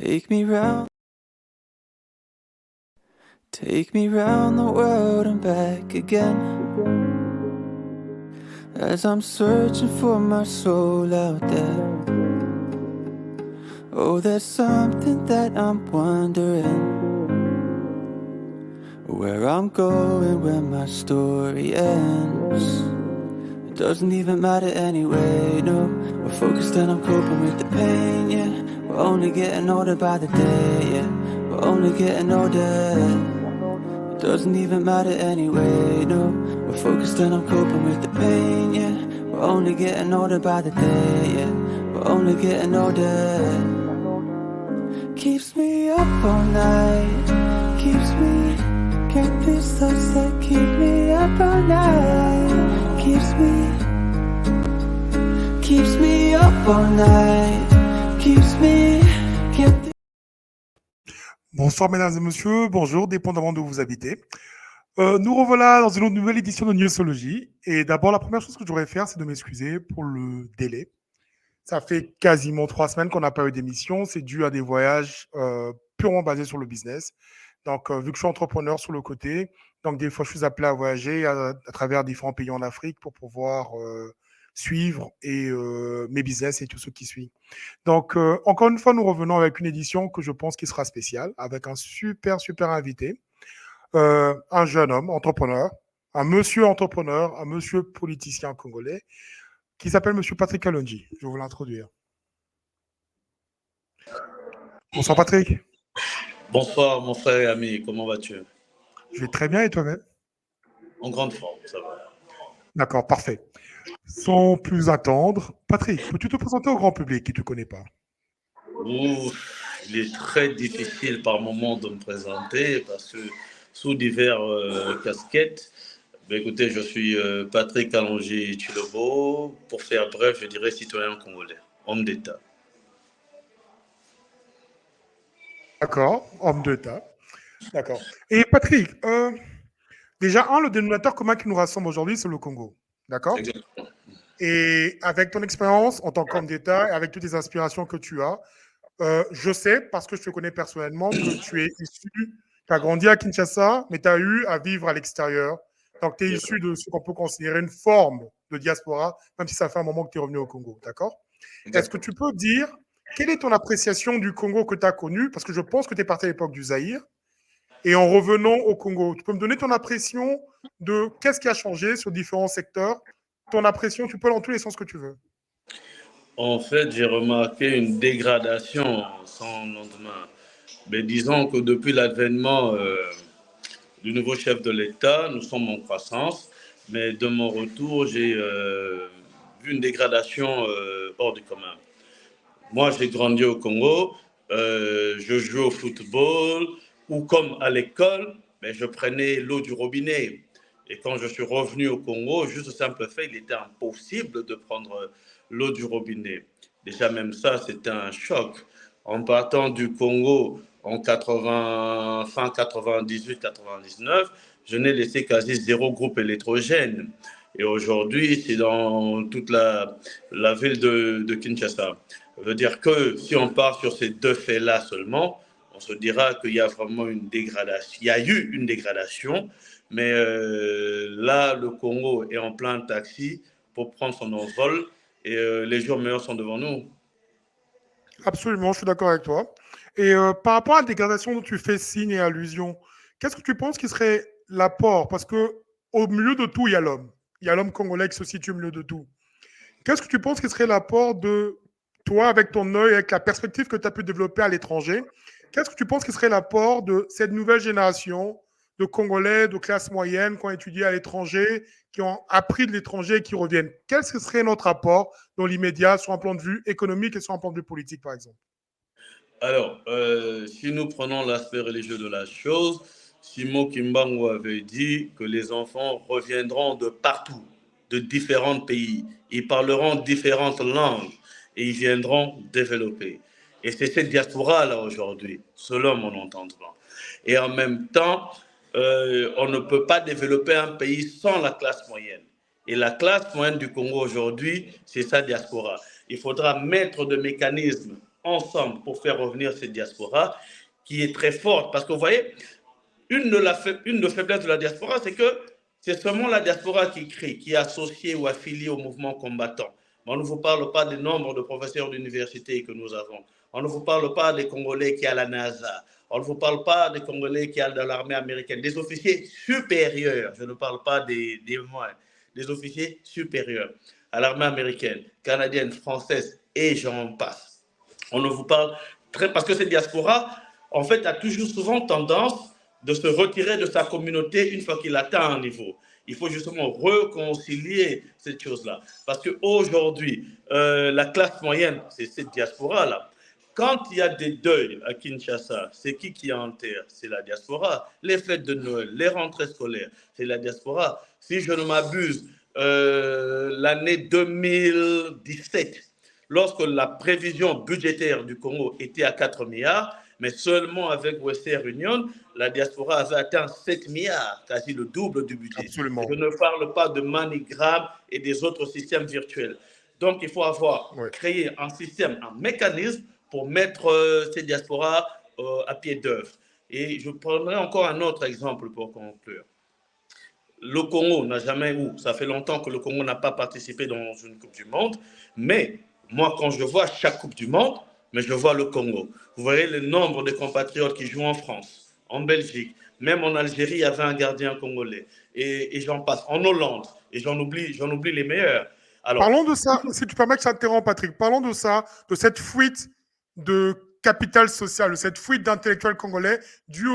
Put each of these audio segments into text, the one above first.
Take me round the world and back again, as I'm searching for my soul out there. Oh, there's something that I'm wondering, where I'm going when my story ends. It doesn't even matter anyway, no. We're focused and I'm coping with the pain, yeah. We're only getting older by the day, yeah. We're only getting older. It doesn't even matter anyway, no. We're focused and I'm coping with the pain, yeah. We're only getting older by the day, yeah. We're only getting older. Keeps me up all night, keeps me, got these thoughts that keep me up all night. Keeps me up all night, keeps me, get these. Bonsoir mesdames et messieurs, bonjour, dépendamment d'où vous habitez. Nous revoilà dans une autre nouvelle édition de Newsology. Et d'abord, la première chose que je devrais faire, c'est de m'excuser pour le délai. Ça fait quasiment 3 semaines qu'on n'a pas eu d'émission. C'est dû à des voyages purement basés sur le business. Donc, vu que je suis entrepreneur sur le côté, donc des fois, je suis appelé à voyager à travers différents pays en Afrique pour pouvoir suivre mes business et tout ce qui suit. Donc, encore une fois, nous revenons avec une édition que je pense qui sera spéciale, avec un super, super invité, un jeune homme, entrepreneur, un monsieur entrepreneur, un monsieur politicien congolais, qui s'appelle monsieur Patrick Kalonji. Je vais vous l'introduire. Bonsoir Patrick. Bonsoir mon frère et ami, comment vas-tu? Je vais très bien et toi-même? En grande forme, ça va. D'accord, parfait. Sans plus attendre, Patrick, peux-tu te présenter au grand public qui ne te connaît pas? Il est très difficile par moment de me présenter parce que sous divers casquettes, écoutez, je suis Patrick Kalonji Tshilombo. Pour faire bref, je dirais citoyen congolais, homme d'État. D'accord, homme d'État. D'accord. Et Patrick, déjà, le dénominateur commun qui nous rassemble aujourd'hui, c'est le Congo. D'accord? Exactement. Et avec ton expérience en tant qu'homme d'État et avec toutes les aspirations que tu as, je sais, parce que je te connais personnellement, que tu es issu, tu as grandi à Kinshasa, mais tu as eu à vivre à l'extérieur. Donc, tu es issu de ce qu'on peut considérer une forme de diaspora, même si ça fait un moment que tu es revenu au Congo. D'accord? Est-ce que tu peux dire quelle est ton appréciation du Congo que tu as connu? Parce que je pense que tu es parti à l'époque du Zaïre. Et en revenant au Congo, tu peux me donner ton impression de qu'est-ce qui a changé sur différents secteurs? Ton impression, tu peux dans tous les sens que tu veux. En fait, j'ai remarqué une dégradation sans lendemain. Mais disons que depuis l'avènement du nouveau chef de l'État, nous sommes en croissance. Mais de mon retour, j'ai vu une dégradation hors du commun. Moi, j'ai grandi au Congo, je jouais au football, ou comme à l'école, je prenais l'eau du robinet. Et quand je suis revenu au Congo, juste le simple fait, il était impossible de prendre l'eau du robinet. Déjà, même ça, c'était un choc. En partant du Congo en 80, fin 98-99, je n'ai laissé quasi zéro groupe électrogène. Et aujourd'hui, c'est dans toute la ville de Kinshasa. Ça veut dire que si on part sur ces deux faits-là seulement, on se dira qu'il y a vraiment une dégradation. Il y a eu une dégradation, mais là, le Congo est en plein taxi pour prendre son envol et les jours meilleurs sont devant nous. Absolument, je suis d'accord avec toi. Et par rapport à la dégradation dont tu fais signe et allusion, qu'est-ce que tu penses qui serait l'apport? Parce que au milieu de tout, il y a l'homme. Il y a l'homme congolais qui se situe au milieu de tout. Qu'est-ce que tu penses qui serait l'apport de toi, avec ton œil, avec la perspective que tu as pu développer à l'étranger? Qu'est-ce que tu penses qui serait l'apport de cette nouvelle génération de Congolais de classe moyenne qui ont étudié à l'étranger, qui ont appris de l'étranger et qui reviennent? Quel serait notre apport dans l'immédiat, sur un plan de vue économique et sur un plan de vue politique, par exemple? Alors, si nous prenons l'aspect religieux de la chose, Simon Kimbangu avait dit que les enfants reviendront de partout, de différents pays. Ils parleront différentes langues et ils viendront développer. Et c'est cette diaspora-là aujourd'hui, selon mon entendement. Et en même temps, on ne peut pas développer un pays sans la classe moyenne. Et la classe moyenne du Congo aujourd'hui, c'est sa diaspora. Il faudra mettre des mécanismes ensemble pour faire revenir cette diaspora qui est très forte. Parce que vous voyez, une de faiblesses de la diaspora, c'est que c'est seulement la diaspora qui crie, qui est associée ou affiliée au mouvement combattant. Mais on ne vous parle pas du nombre de professeurs d'université que nous avons. On ne vous parle pas des Congolais qui sont à la NASA. On ne vous parle pas des Congolais qui sont dans l'armée américaine. Des officiers supérieurs, je ne parle pas des moines, des officiers supérieurs à l'armée américaine, canadienne, française et j'en passe. On ne vous parle très... Parce que cette diaspora, en fait, a toujours souvent tendance de se retirer de sa communauté une fois qu'il atteint un niveau. Il faut justement réconcilier cette chose-là. Parce qu'aujourd'hui, la classe moyenne, c'est cette diaspora-là. Quand il y a des deuils à Kinshasa, c'est qui enterre? C'est la diaspora. Les fêtes de Noël, les rentrées scolaires, c'est la diaspora. Si je ne m'abuse, l'année 2017, lorsque la prévision budgétaire du Congo était à 4 milliards, mais seulement avec Western Union, la diaspora avait atteint 7 milliards, quasi le double du budget. Absolument. Je ne parle pas de MoneyGram et des autres systèmes virtuels. Donc, il faut avoir créé un système, un mécanisme pour mettre ces diasporas à pied d'œuvre. Et je prendrai encore un autre exemple pour conclure. Le Congo n'a jamais eu, ça fait longtemps que le Congo n'a pas participé dans une Coupe du Monde, mais moi, quand je vois chaque Coupe du Monde, mais je vois le Congo. Vous voyez le nombre de compatriotes qui jouent en France, en Belgique, même en Algérie, il y avait un gardien congolais, et j'en passe, en Hollande, et j'en oublie les meilleurs. Alors, parlons de ça, si tu permets que ça t'interrompt, Patrick, parlons de ça, de cette fuite de capital social, de cette fuite d'intellectuels congolais due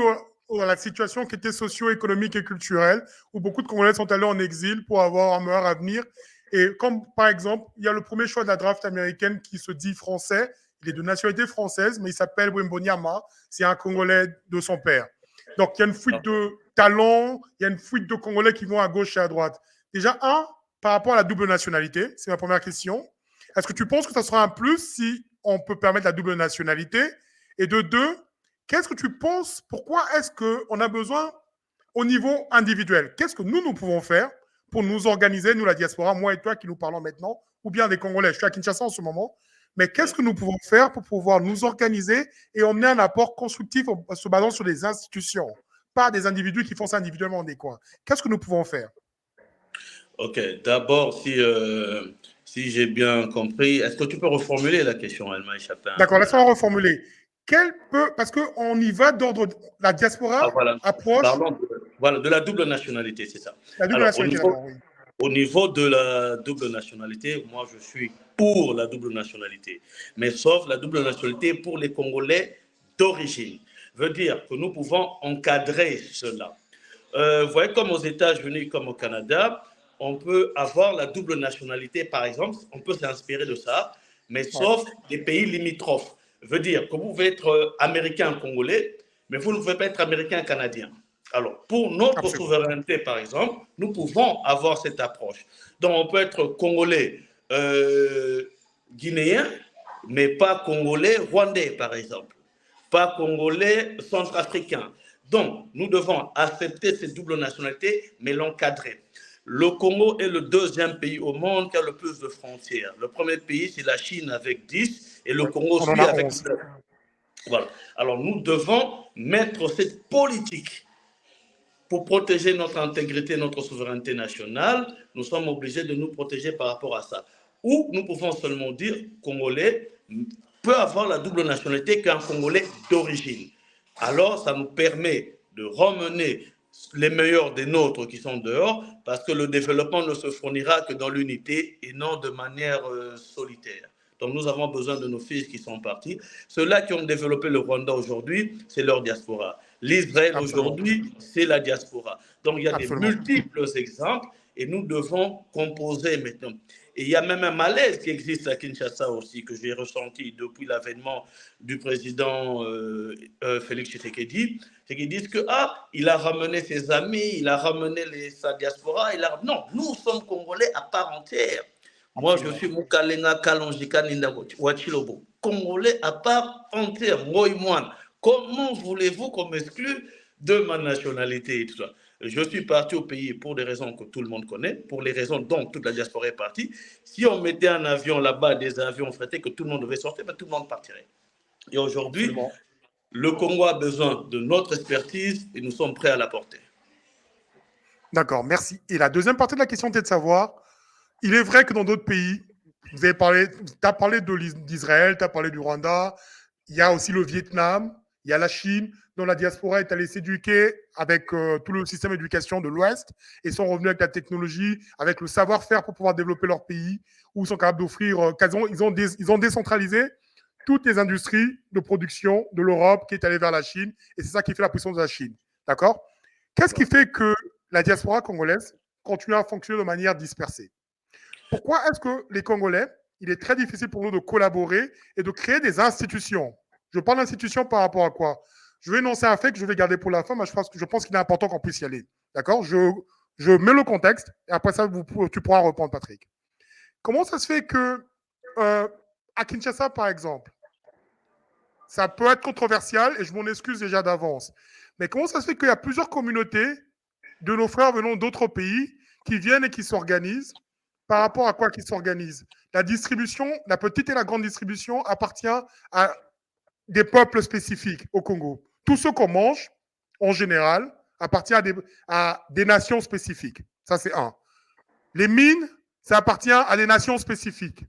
à la situation qui était socio-économique et culturelle, où beaucoup de Congolais sont allés en exil pour avoir un meilleur avenir. Et comme, par exemple, il y a le premier choix de la draft américaine qui se dit français, il est de nationalité française, mais il s'appelle Wembonyama, c'est un Congolais de son père. Donc, il y a une fuite de talents, il y a une fuite de Congolais qui vont à gauche et à droite. Déjà, par rapport à la double nationalité, c'est ma première question. Est-ce que tu penses que ça sera un plus si on peut permettre la double nationalité? Et de deux, qu'est-ce que tu penses, pourquoi est-ce qu'on a besoin au niveau individuel? Qu'est-ce que nous pouvons faire pour nous organiser, nous la diaspora, moi et toi qui nous parlons maintenant, ou bien des Congolais? Je suis à Kinshasa en ce moment. Mais qu'est-ce que nous pouvons faire pour pouvoir nous organiser et emmener un apport constructif en se basant sur des institutions, pas des individus qui font ça individuellement des coins? Qu'est-ce que nous pouvons faire? Ok, d'abord, si j'ai bien compris, est-ce que tu peux reformuler la question? Elle m'a échappé. D'accord, laisse-moi reformuler. Parce qu'on y va d'ordre. La diaspora approche. Parlons de la double nationalité, c'est ça. La double nationalité, oui. Au niveau de la double nationalité, moi, je suis pour la double nationalité. Mais sauf la double nationalité pour les Congolais d'origine. Veut dire que nous pouvons encadrer cela. Vous voyez, comme aux États-Unis, comme au Canada, on peut avoir la double nationalité, par exemple. On peut s'inspirer de ça, mais sauf des pays limitrophes. Veut dire que vous pouvez être américain-congolais, mais vous ne pouvez pas être américain-canadien. Alors, pour notre souveraineté, par exemple, nous pouvons avoir cette approche. Donc, on peut être congolais guinéen, mais pas congolais rwandais, par exemple. Pas congolais centrafricain. Donc, nous devons accepter cette double nationalité, mais l'encadrer. Le Congo est le deuxième pays au monde qui a le plus de frontières. Le premier pays, c'est la Chine avec 10 et le Congo suit avec 9. Voilà. Alors, nous devons mettre cette politique pour protéger notre intégrité, notre souveraineté nationale. Nous sommes obligés de nous protéger par rapport à ça. Ou nous pouvons seulement dire Congolais peut avoir la double nationalité qu'un Congolais d'origine. Alors, ça nous permet de ramener les meilleurs des nôtres qui sont dehors, parce que le développement ne se fournira que dans l'unité et non de manière solitaire. Donc nous avons besoin de nos fils qui sont partis. Ceux-là qui ont développé le Rwanda aujourd'hui, c'est leur diaspora. L'Israël aujourd'hui, c'est la diaspora. Donc il y a des multiples exemples et nous devons composer maintenant. Et il y a même un malaise qui existe à Kinshasa aussi, que j'ai ressenti depuis l'avènement du président Félix Tshisekedi, c'est qu'ils disent que il a ramené ses amis, il a ramené sa diaspora. Non, nous sommes Congolais à part entière. Moi, je suis Mukalenga Kalonjika Ninda Wachilobo. Congolais à part entière, moi et moi. Comment voulez-vous qu'on m'exclue de ma nationalité et tout ça? Je suis parti au pays pour des raisons que tout le monde connaît, pour les raisons dont toute la diaspora est partie. Si on mettait un avion là-bas, des avions frétés, que tout le monde devait sortir, ben, tout le monde partirait. Et aujourd'hui, Absolument. le Congo a besoin de notre expertise et nous sommes prêts à l'apporter. D'accord, merci. Et la deuxième partie de la question était de savoir, il est vrai que dans d'autres pays, tu as parlé d'Israël, tu as parlé du Rwanda, il y a aussi le Vietnam, il y a la Chine, dont la diaspora est allée s'éduquer avec tout le système d'éducation de l'Ouest et sont revenus avec la technologie, avec le savoir-faire pour pouvoir développer leur pays, où ils sont capables d'offrir, ils ont décentralisé toutes les industries de production de l'Europe qui est allée vers la Chine, et c'est ça qui fait la puissance de la Chine. D'accord? Qu'est-ce qui fait que la diaspora congolaise continue à fonctionner de manière dispersée? Pourquoi est-ce que les Congolais, il est très difficile pour nous de collaborer et de créer des institutions? Je parle d'institutions par rapport à quoi? Je vais énoncer un fait que je vais garder pour la fin, mais je pense qu'il est important qu'on puisse y aller. D'accord? Je mets le contexte et après ça, tu pourras répondre, Patrick. Comment ça se fait que à Kinshasa, par exemple, ça peut être controversial et je m'en excuse déjà d'avance, mais comment ça se fait qu'il y a plusieurs communautés de nos frères venant d'autres pays qui viennent et qui s'organisent? Par rapport à quoi qu'ils s'organisent? La distribution, la petite et la grande distribution appartient à des peuples spécifiques au Congo. Tout ce qu'on mange, en général, appartient à des nations spécifiques. Ça, c'est un. Les mines, ça appartient à des nations spécifiques.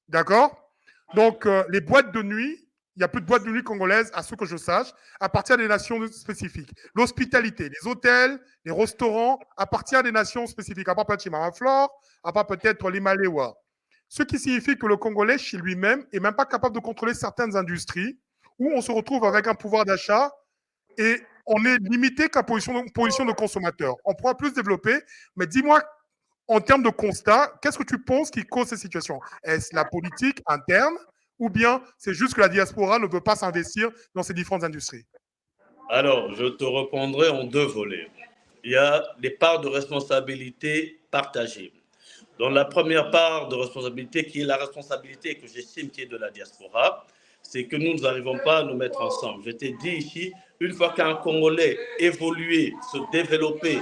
D'accord? Donc, les boîtes de nuit, il n'y a plus de boîtes de nuit congolaises, à ce que je sache, appartiennent à des nations spécifiques. L'hospitalité, les hôtels, les restaurants appartiennent à des nations spécifiques, à part peut-être Chimaraflore, à part peut-être l'Imalewa. Ce qui signifie que le Congolais, chez lui-même, n'est même pas capable de contrôler certaines industries où on se retrouve avec un pouvoir d'achat et on est limité qu'à position de consommateur. On pourra plus développer, mais dis-moi, en termes de constat, qu'est-ce que tu penses qui cause cette situation? Est-ce la politique interne ou bien c'est juste que la diaspora ne veut pas s'investir dans ces différentes industries? Alors, je te répondrai en deux volets. Il y a des parts de responsabilité partagées. Dans la première part de responsabilité, qui est la responsabilité que j'estime qui est de la diaspora, c'est que nous n'arrivons pas à nous mettre ensemble. Je t'ai dit ici, une fois qu'un Congolais évoluait, se développait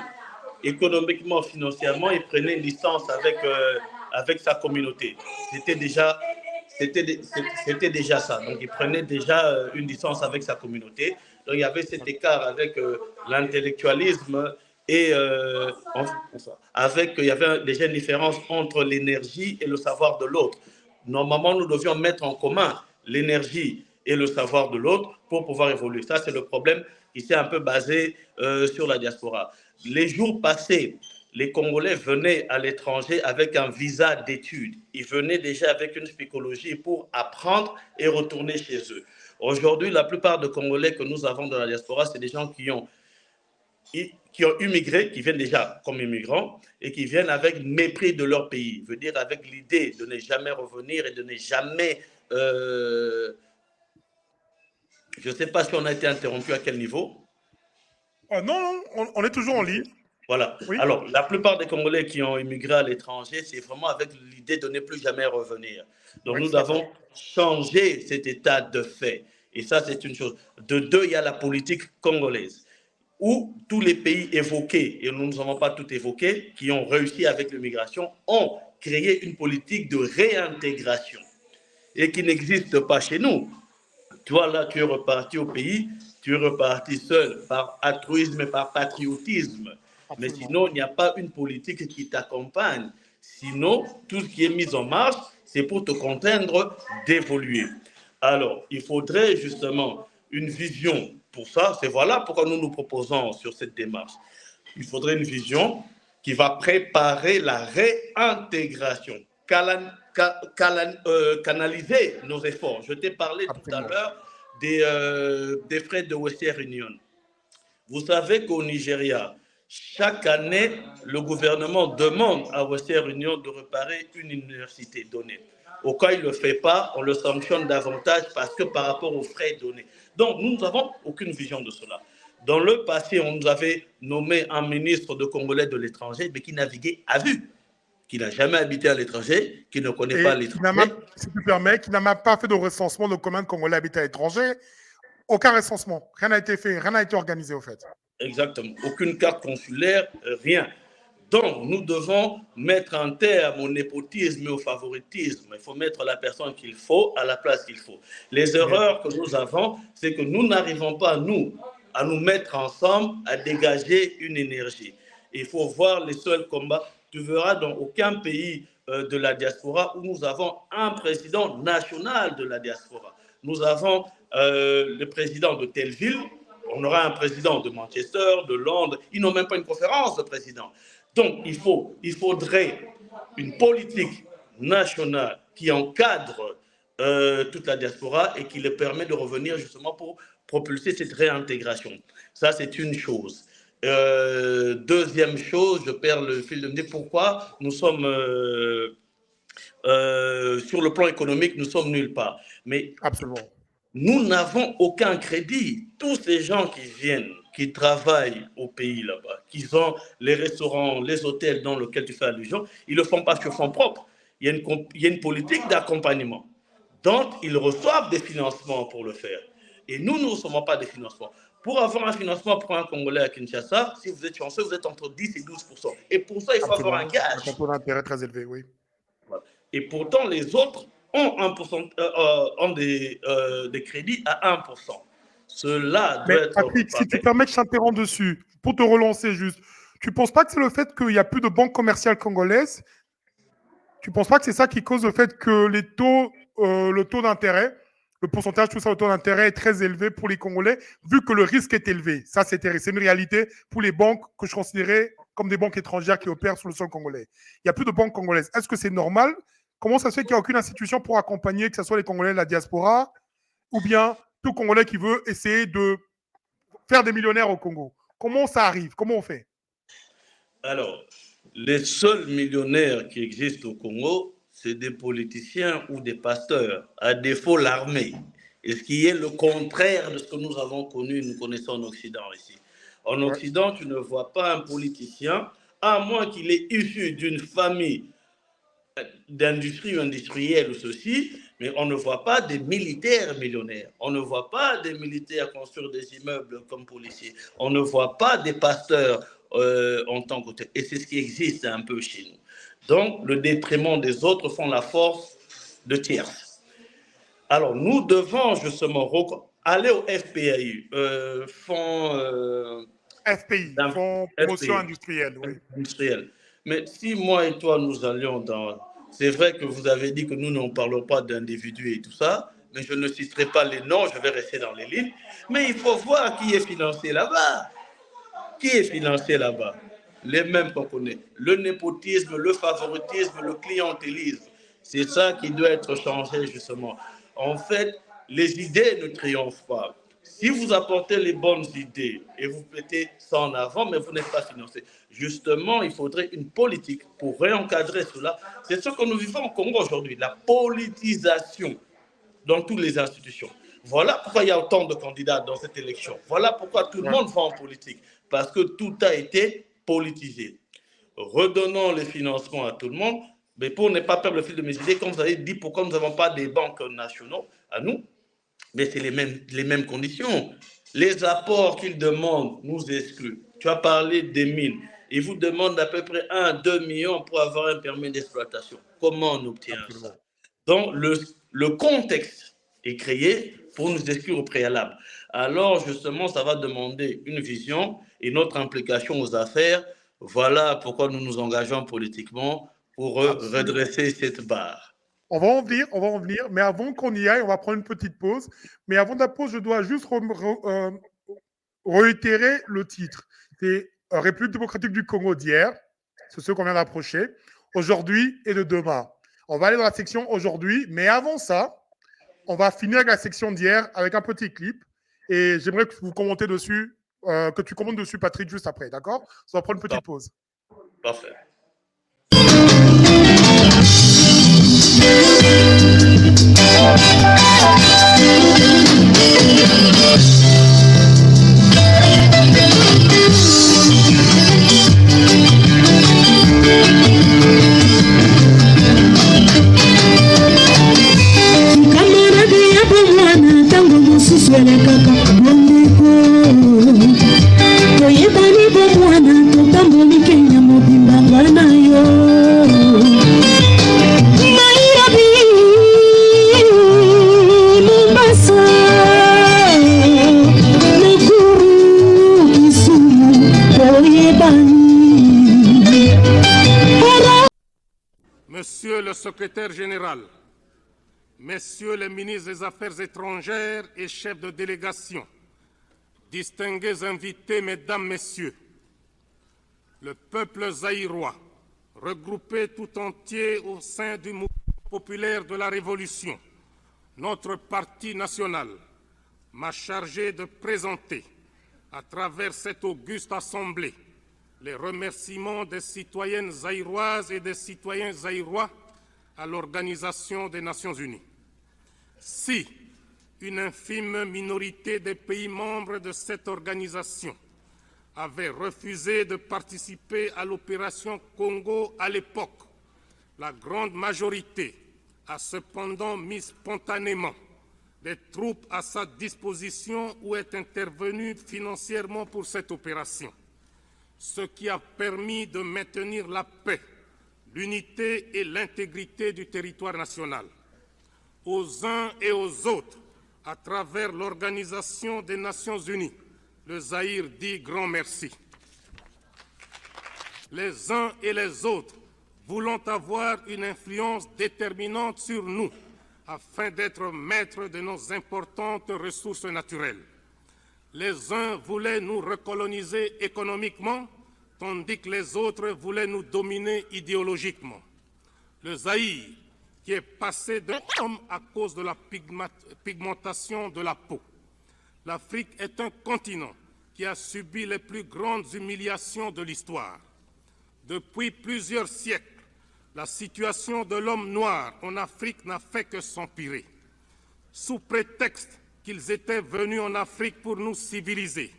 économiquement, financièrement, il prenait une licence avec sa communauté. C'était déjà ça. Donc, il prenait déjà une licence avec sa communauté. Donc, il y avait cet écart avec l'intellectualisme et il y avait déjà une différence entre l'énergie et le savoir de l'autre. Normalement, nous devions mettre en commun l'énergie et le savoir de l'autre pour pouvoir évoluer. Ça, c'est le problème qui s'est un peu basé sur la diaspora. Les jours passés, les Congolais venaient à l'étranger avec un visa d'études. Ils venaient déjà avec une psychologie pour apprendre et retourner chez eux. Aujourd'hui, la plupart des Congolais que nous avons dans la diaspora, c'est des gens qui ont immigré, qui viennent déjà comme immigrants et qui viennent avec mépris de leur pays. Veut dire avec l'idée de ne jamais revenir et de ne jamais... je ne sais pas si on a été interrompu à quel niveau. Non, on est toujours en ligne. Voilà. Oui. Alors, la plupart des Congolais qui ont immigré à l'étranger, c'est vraiment avec l'idée de ne plus jamais revenir. Donc, oui, nous avons changé cet état de fait. Et ça, c'est une chose. De deux, il y a la politique congolaise, où tous les pays évoqués, et nous n'avons pas tout évoqué, qui ont réussi avec l'immigration, ont créé une politique de réintégration et qui n'existe pas chez nous. Toi, là, tu es reparti au pays, tu es reparti seul par altruisme et par patriotisme. Absolument. Mais sinon, il n'y a pas une politique qui t'accompagne. Sinon, tout ce qui est mis en marche, c'est pour te contraindre d'évoluer. Alors, il faudrait justement une vision pour ça. C'est voilà pourquoi nous nous proposons sur cette démarche. Il faudrait une vision qui va préparer la réintégration, canaliser nos efforts. Je t'ai parlé tout à l'heure des frais de Western Union. Vous savez qu'au Nigeria, chaque année, le gouvernement demande à Western Union de réparer une université donnée. Au cas où il ne le fait pas, on le sanctionne davantage parce que par rapport aux frais donnés. Donc, nous n'avons aucune vision de cela. Dans le passé, on nous avait nommé un ministre de Congolais de l'étranger, mais qui naviguait à vue, qui n'a jamais habité à l'étranger, qui ne connaît pas l'étranger. Si tu permets, qui n'a même pas fait de recensement de combien de Congolais habitent à l'étranger. Aucun recensement. Rien n'a été fait, rien n'a été organisé au fait. Exactement. Aucune carte consulaire, rien. Donc, nous devons mettre un terme au népotisme et au favoritisme. Il faut mettre la personne qu'il faut à la place qu'il faut. Les erreurs que nous avons, c'est que nous n'arrivons pas, nous, à nous mettre ensemble, à dégager une énergie. Il faut voir les seuls combats. Tu verras dans aucun pays de la diaspora où nous avons un président national de la diaspora. Nous avons le président de telle ville, on aura un président de Manchester, de Londres, ils n'ont même pas une conférence de président. Donc, il faudrait une politique nationale qui encadre toute la diaspora et qui leur permet de revenir justement pour propulser cette réintégration. Ça, c'est une chose. Deuxième chose, je perds le fil de me dire pourquoi nous sommes sur le plan économique, nous sommes nulle part. Mais absolument, nous n'avons aucun crédit. Tous ces gens qui viennent, qui travaillent au pays là-bas, qui ont les restaurants, les hôtels dans lesquels tu fais allusion, ils ne le font pas sur fonds propres. Il y a une politique d'accompagnement. Donc, ils reçoivent des financements pour le faire. Et nous ne recevons pas des financements. Pour avoir un financement pour un Congolais à Kinshasa, si vous êtes chanceux, vous êtes entre 10 et 12%. Et pour ça, il faut avoir un gage. Un taux d'intérêt très élevé, oui. Voilà. Et pourtant, les autres ont, ont des crédits à 1%. Cela doit être... Patrick, si tu permets que je t'interrompe dessus, pour te relancer juste, tu ne penses pas que c'est le fait qu'il n'y a plus de banques commerciales congolaises? Tu ne penses pas que c'est ça qui cause le fait que le taux d'intérêt, le pourcentage, tout ça, le taux d'intérêt est très élevé pour les Congolais, vu que le risque est élevé? Ça, c'est une réalité pour les banques que je considérais comme des banques étrangères qui opèrent sur le sol congolais. Il n'y a plus de banques congolaises. Est-ce que c'est normal? Comment ça se fait qu'il n'y a aucune institution pour accompagner, que ce soit les Congolais de la diaspora, ou bien tout Congolais qui veut essayer de faire des millionnaires au Congo? Comment ça arrive? Comment on fait? Alors, les seuls millionnaires qui existent au Congo, c'est des politiciens ou des pasteurs, à défaut l'armée. Et ce qui est le contraire de ce que nous avons connu, nous connaissons en Occident ici. En Occident, tu ne vois pas un politicien, à moins qu'il ait issu d'une famille d'industrie ou industrielle ou ceci, mais on ne voit pas des militaires millionnaires. On ne voit pas des militaires construire des immeubles comme policiers. On ne voit pas des pasteurs en tant que tel. Et c'est ce qui existe un peu chez nous. Donc, le détriment des autres font la force de tierce. Alors, nous devons justement aller au FPAI, Fonds Promotion Industrielle. Oui. Industrielle. Mais si moi et toi, nous allions dans... C'est vrai que vous avez dit que nous ne parlons pas d'individus et tout ça, mais je ne citerai pas les noms, je vais rester dans les lignes. Mais il faut voir qui est financé là-bas. Qui est financé là-bas? Les mêmes qu'on connaît. Le népotisme, le favoritisme, le clientélisme. C'est ça qui doit être changé justement. En fait, les idées ne triomphent pas. Si vous apportez les bonnes idées et vous mettez ça en avant, mais vous n'êtes pas financé. Justement, il faudrait une politique pour réencadrer cela. C'est ce que nous vivons au Congo aujourd'hui, la politisation dans toutes les institutions. Voilà pourquoi il y a autant de candidats dans cette élection. Voilà pourquoi tout le monde va en politique. Parce que tout a été politisé. Redonnons les financements à tout le monde, mais pour ne pas perdre le fil de mes idées, comme vous avez dit, pourquoi nous n'avons pas des banques nationaux à nous? Mais c'est les mêmes conditions. Les apports qu'ils demandent nous excluent. Tu as parlé des mines. Ils vous demandent à peu près 1-2 millions pour avoir un permis d'exploitation. Comment on obtient ça? Donc, le contexte est créé pour nous exclure au préalable. Alors, justement, ça va demander une vision et notre implication aux affaires. Voilà pourquoi nous nous engageons politiquement pour redresser cette barre. On va en venir, mais avant qu'on y aille, on va prendre une petite pause. Mais avant de la pause, je dois juste réitérer le titre. C'est République démocratique du Congo d'hier, c'est ce qu'on vient d'approcher, aujourd'hui et de demain. On va aller dans la section aujourd'hui, mais avant ça, on va finir avec la section d'hier avec un petit clip. Et j'aimerais que vous commentez dessus, que tu commentes dessus, Patrick, juste après, d'accord? On va prendre une petite pause. Parfait. Toyebani bomwana totamboli Kenya mobimba Monsieur le secrétaire général, Messieurs les ministres des Affaires étrangères et chefs de délégation, distingués invités, Mesdames, Messieurs, le peuple zaïrois, regroupé tout entier au sein du mouvement populaire de la Révolution, notre parti national, m'a chargé de présenter, à travers cette auguste assemblée, les remerciements des citoyennes zaïroises et des citoyens zaïrois à l'Organisation des Nations Unies. Si une infime minorité des pays membres de cette organisation avait refusé de participer à l'opération Congo à l'époque, la grande majorité a cependant mis spontanément des troupes à sa disposition ou est intervenue financièrement pour cette opération, ce qui a permis de maintenir la paix, l'unité et l'intégrité du territoire national. Aux uns et aux autres, à travers l'Organisation des Nations Unies, le Zaïre dit grand merci. Les uns et les autres voulons avoir une influence déterminante sur nous afin d'être maîtres de nos importantes ressources naturelles. Les uns voulaient nous recoloniser économiquement, tandis que les autres voulaient nous dominer idéologiquement. Le Zaïre, qui est passé de l'homme à cause de la pigmentation de la peau. L'Afrique est un continent qui a subi les plus grandes humiliations de l'histoire. Depuis plusieurs siècles, la situation de l'homme noir en Afrique n'a fait que s'empirer. Sous prétexte qu'ils étaient venus en Afrique pour nous civiliser,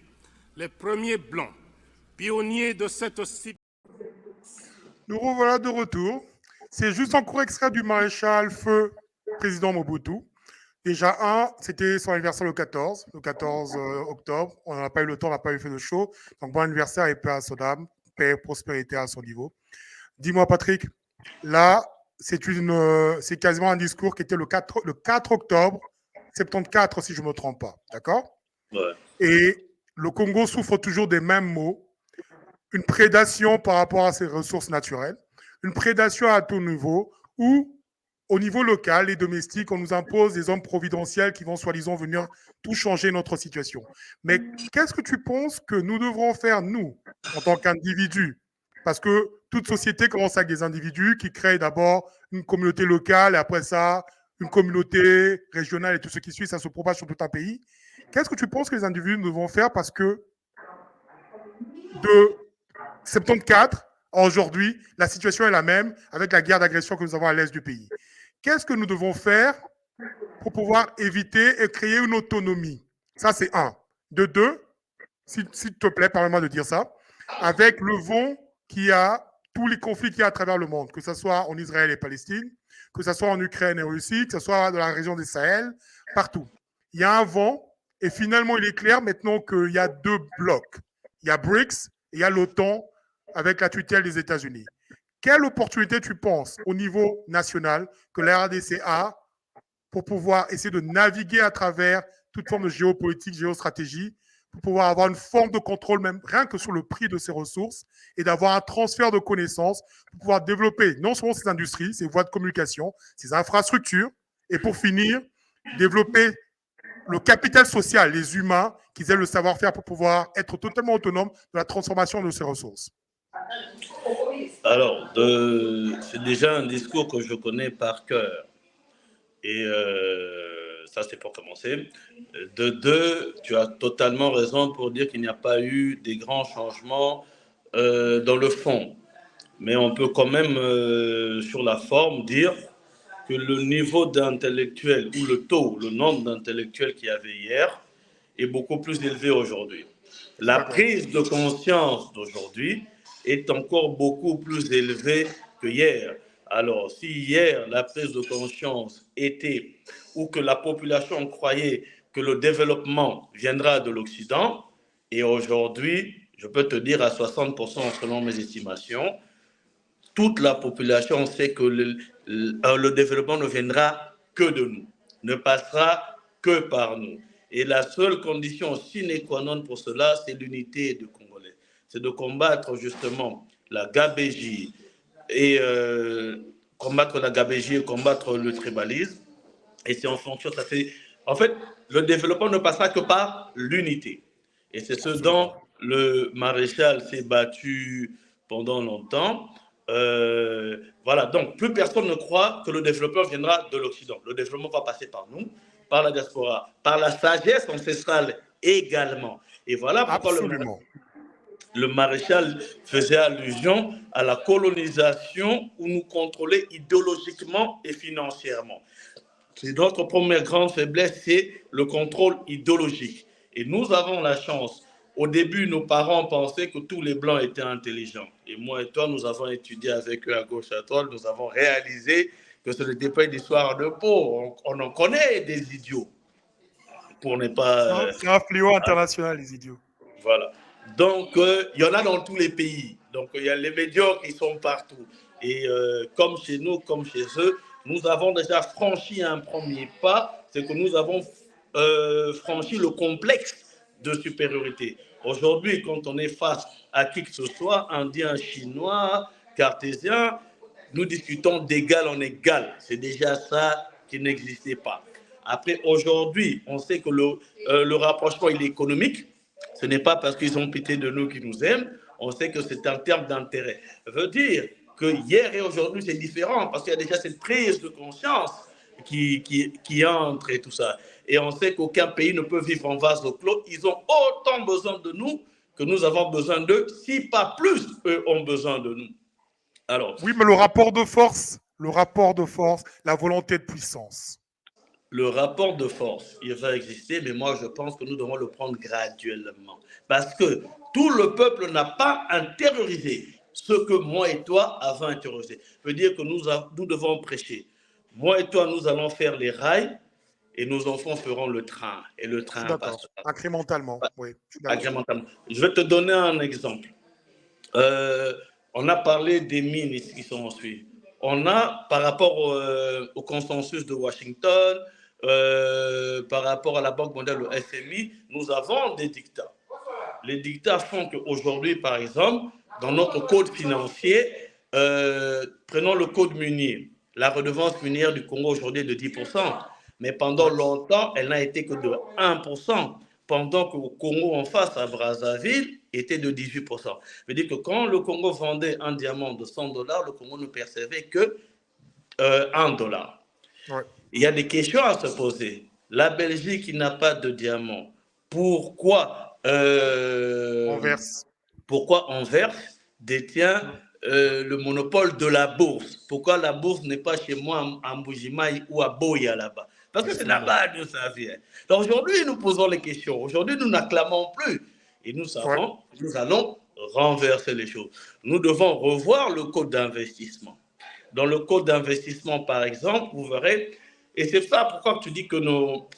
les premiers blancs, pionniers de cette civilisation. Nous revoilà de retour. C'est juste un court extrait du maréchal Feu, président Mobutu. Déjà, c'était son anniversaire le 14 octobre. On n'a pas eu le temps, on n'a pas eu fait de show. Donc, bon anniversaire et paix à son âme, paix et prospérité à son niveau. Dis-moi, Patrick, là, c'est quasiment un discours qui était le 4 octobre 74, si je ne me trompe pas. D'accord? Ouais. Et le Congo souffre toujours des mêmes maux. Une prédation par rapport à ses ressources naturelles, une prédation à tout niveau, où, au niveau local et domestique, on nous impose des hommes providentiels qui vont soi-disant venir tout changer notre situation. Mais qu'est-ce que tu penses que nous devrons faire, nous, en tant qu'individus? Parce que toute société commence avec des individus qui créent d'abord une communauté locale, et après ça, une communauté régionale et tout ce qui suit, ça se propage sur tout un pays. Qu'est-ce que tu penses que les individus devront faire? Parce que de 74 à aujourd'hui, la situation est la même avec la guerre d'agression que nous avons à l'est du pays. Qu'est-ce que nous devons faire pour pouvoir éviter et créer une autonomie? Ça, c'est un. De deux, s'il te plaît, permets-moi de dire ça, avec le vent qui a tous les conflits qu'il y a à travers le monde, que ce soit en Israël et Palestine, que ce soit en Ukraine et en Russie, que ce soit dans la région des Sahel, partout. Il y a un vent et finalement, il est clair maintenant qu'il y a deux blocs. Il y a BRICS et il y a l'OTAN avec la tutelle des États-Unis. Quelle opportunité tu penses au niveau national que la RDC a pour pouvoir essayer de naviguer à travers toute forme de géopolitique, géostratégie, pour pouvoir avoir une forme de contrôle, même rien que sur le prix de ces ressources, et d'avoir un transfert de connaissances pour pouvoir développer non seulement ces industries, ces voies de communication, ces infrastructures, et pour finir, développer le capital social, les humains, qui aient le savoir-faire pour pouvoir être totalement autonomes de la transformation de ces ressources. Alors, c'est déjà un discours que je connais par cœur. Et ça, c'est pour commencer. De deux, tu as totalement raison pour dire qu'il n'y a pas eu des grands changements dans le fond. Mais on peut quand même, sur la forme, dire que le niveau d'intellectuels ou le nombre d'intellectuels qu'il y avait hier est beaucoup plus élevé aujourd'hui. La prise de conscience d'aujourd'hui est encore beaucoup plus élevée que hier. Alors, si hier, la prise de conscience était, ou que la population croyait que le développement viendra de l'Occident, et aujourd'hui, je peux te dire à 60% selon mes estimations, toute la population sait que le développement ne viendra que de nous, ne passera que par nous. Et la seule condition sine qua non pour cela, c'est l'unité des Congolais. C'est de combattre justement la gabégie et combattre la gabegie, combattre le tribalisme. Et c'est en fonction, ça fait... En fait, le développement ne passera que par l'unité. Et c'est ce dont le maréchal s'est battu pendant longtemps. Voilà, donc plus personne ne croit que le développement viendra de l'Occident. Le développement va passer par nous, par la diaspora, par la sagesse ancestrale également. Et voilà pourquoi le maréchal faisait allusion à la colonisation où nous contrôlait idéologiquement et financièrement. C'est notre première grande faiblesse, c'est le contrôle idéologique. Et nous avons la chance. Au début, nos parents pensaient que tous les Blancs étaient intelligents. Et moi et toi, nous avons étudié avec eux à gauche à droite. Nous avons réalisé que ce n'était pas une histoire de peau. On en connaît des idiots. Pour ne pas... C'est un fléau international, les idiots. Voilà. Donc, il y en a dans tous les pays. Donc, il y a les médiocres qui sont partout. Et comme chez nous, comme chez eux, nous avons déjà franchi un premier pas, c'est que nous avons franchi le complexe de supériorité. Aujourd'hui, quand on est face à qui que ce soit, indien, chinois, cartésien, nous discutons d'égal en égal. C'est déjà ça qui n'existait pas. Après, aujourd'hui, on sait que le rapprochement il est économique. Ce n'est pas parce qu'ils ont pitié de nous qu'ils nous aiment. On sait que c'est un terme d'intérêt. Ça veut dire que hier et aujourd'hui, c'est différent parce qu'il y a déjà cette prise de conscience qui entre et tout ça. Et on sait qu'aucun pays ne peut vivre en vase clos. Ils ont autant besoin de nous que nous avons besoin d'eux, si pas plus, eux ont besoin de nous. Alors, oui, mais le rapport de force, la volonté de puissance. Le rapport de force, il va exister, mais moi je pense que nous devons le prendre graduellement. Parce que tout le peuple n'a pas intériorisé ce que moi et toi avons intériorisé. Ça veut dire que nous devons prêcher. Moi et toi, nous allons faire les rails et nos enfants feront le train. Et le train passe. Incrémentalement, oui. Incrémentalement. Je vais te donner un exemple. On a parlé des mines qui sont ensuite. On a, par rapport au consensus de Washington, par rapport à la Banque mondiale, le FMI, nous avons des dictats. Les dictats font qu'aujourd'hui, par exemple, dans notre code financier, prenons le code minier. La redevance minière du Congo aujourd'hui est de 10%, mais pendant longtemps, elle n'a été que de 1%, pendant qu'au Congo en face, à Brazzaville, était de 18%. Ça veut dire que quand le Congo vendait un diamant de $100, le Congo ne percevait que $1. Ouais. Il y a des questions à se poser. La Belgique qui n'a pas de diamant, pourquoi Anvers détient le monopole de la bourse? Pourquoi la bourse n'est pas chez moi à Mbujimaï ou à Boya là-bas? Parce que c'est là-bas que ça vient. Donc aujourd'hui, nous posons les questions. Aujourd'hui, nous n'acclamons plus. Et nous savons, nous allons renverser les choses. Nous devons revoir le code d'investissement. Dans le code d'investissement, par exemple, vous verrez, et c'est ça pourquoi tu dis que nos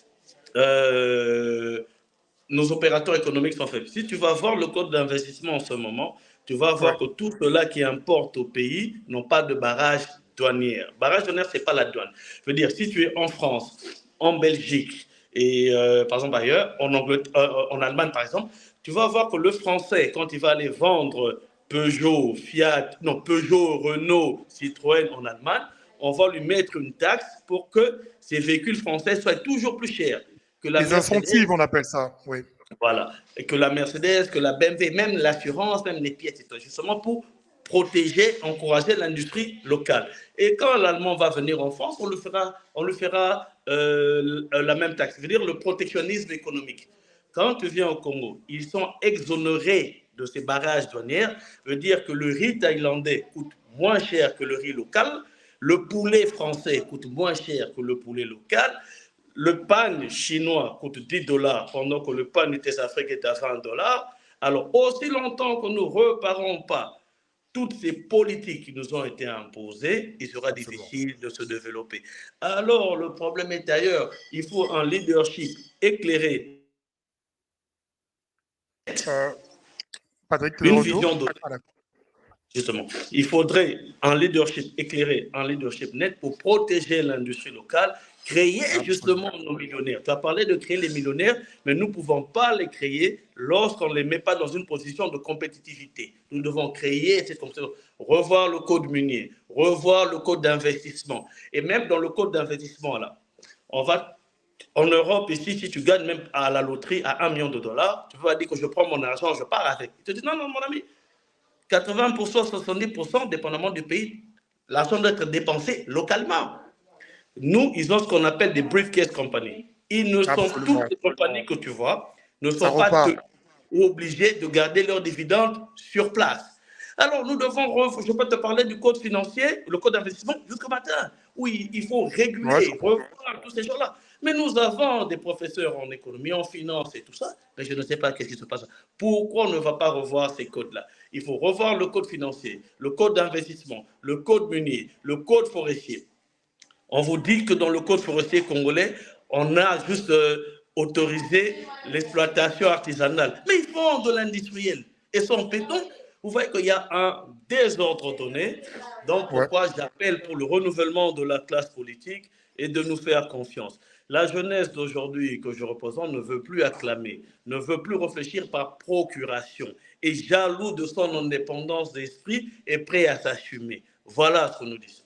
opérateurs économiques sont faibles. Si tu vas voir le code d'investissement en ce moment, tu vas voir que tout cela qui importe au pays n'ont pas de barrage douanier. Barrage douanier, ce n'est pas la douane. Je veux dire, si tu es en France, en Belgique, et par exemple ailleurs, en Allemagne par exemple, tu vas voir que le Français, quand il va aller vendre Peugeot, Renault, Citroën en Allemagne, on va lui mettre une taxe pour que ces véhicules français soient toujours plus chers. Que la les incentives, on appelle ça, oui. Voilà. Et que la Mercedes, que la BMW, même l'assurance, même les pièces, justement pour protéger, encourager l'industrie locale. Et quand l'Allemand va venir en France, on lui fera la même taxe. C'est-à-dire le protectionnisme économique. Quand tu viens au Congo, ils sont exonérés de ces barrages douaniers. Ça veut dire que le riz thaïlandais coûte moins cher que le riz local. Le poulet français coûte moins cher que le poulet local. Le pain chinois coûte $10 pendant que le pain des Afrique est à $20. Alors, aussi longtemps que nous ne reparons pas toutes ces politiques qui nous ont été imposées, il sera difficile de se développer. Alors, le problème est ailleurs. Il faut un leadership éclairé. Patrick, une vision de... Justement, il faudrait un leadership éclairé, un leadership net pour protéger l'industrie locale, créer justement nos millionnaires. Tu as parlé de créer les millionnaires, mais nous ne pouvons pas les créer lorsqu'on ne les met pas dans une position de compétitivité. Nous devons créer cette compétition, revoir le code minier, revoir le code d'investissement. Et même dans le code d'investissement, là, on va en Europe, ici, si tu gagnes même à la loterie à 1 million de dollars, tu vas dire que je prends mon argent, je pars avec. Tu te dis non, non, mon ami, 80%, 70%, dépendamment du pays, l'argent doit être dépensé localement. Nous, ils ont ce qu'on appelle des briefcase companies. Ils ne sont, toutes les compagnies que tu vois, ne sont pas obligées de garder leurs dividendes sur place. Alors, nous devons, je peux te parler du code financier, le code d'investissement, jusqu'au matin, où il faut réguler, revoir tous ces gens-là. Mais nous avons des professeurs en économie, en finance et tout ça, mais je ne sais pas qu'est-ce qui se passe. Pourquoi on ne va pas revoir ces codes-là? Il faut revoir le code financier, le code d'investissement, le code minier, le code forestier. On vous dit que dans le code forestier congolais, on a juste autorisé l'exploitation artisanale. Mais ils font de l'industriel. Et son béton, vous voyez qu'il y a un désordre donné. Donc, pourquoi j'appelle pour le renouvellement de la classe politique et de nous faire confiance. La jeunesse d'aujourd'hui que je représente ne veut plus acclamer, ne veut plus réfléchir par procuration, est jaloux de son indépendance d'esprit et prêt à s'assumer. Voilà ce que nous disons.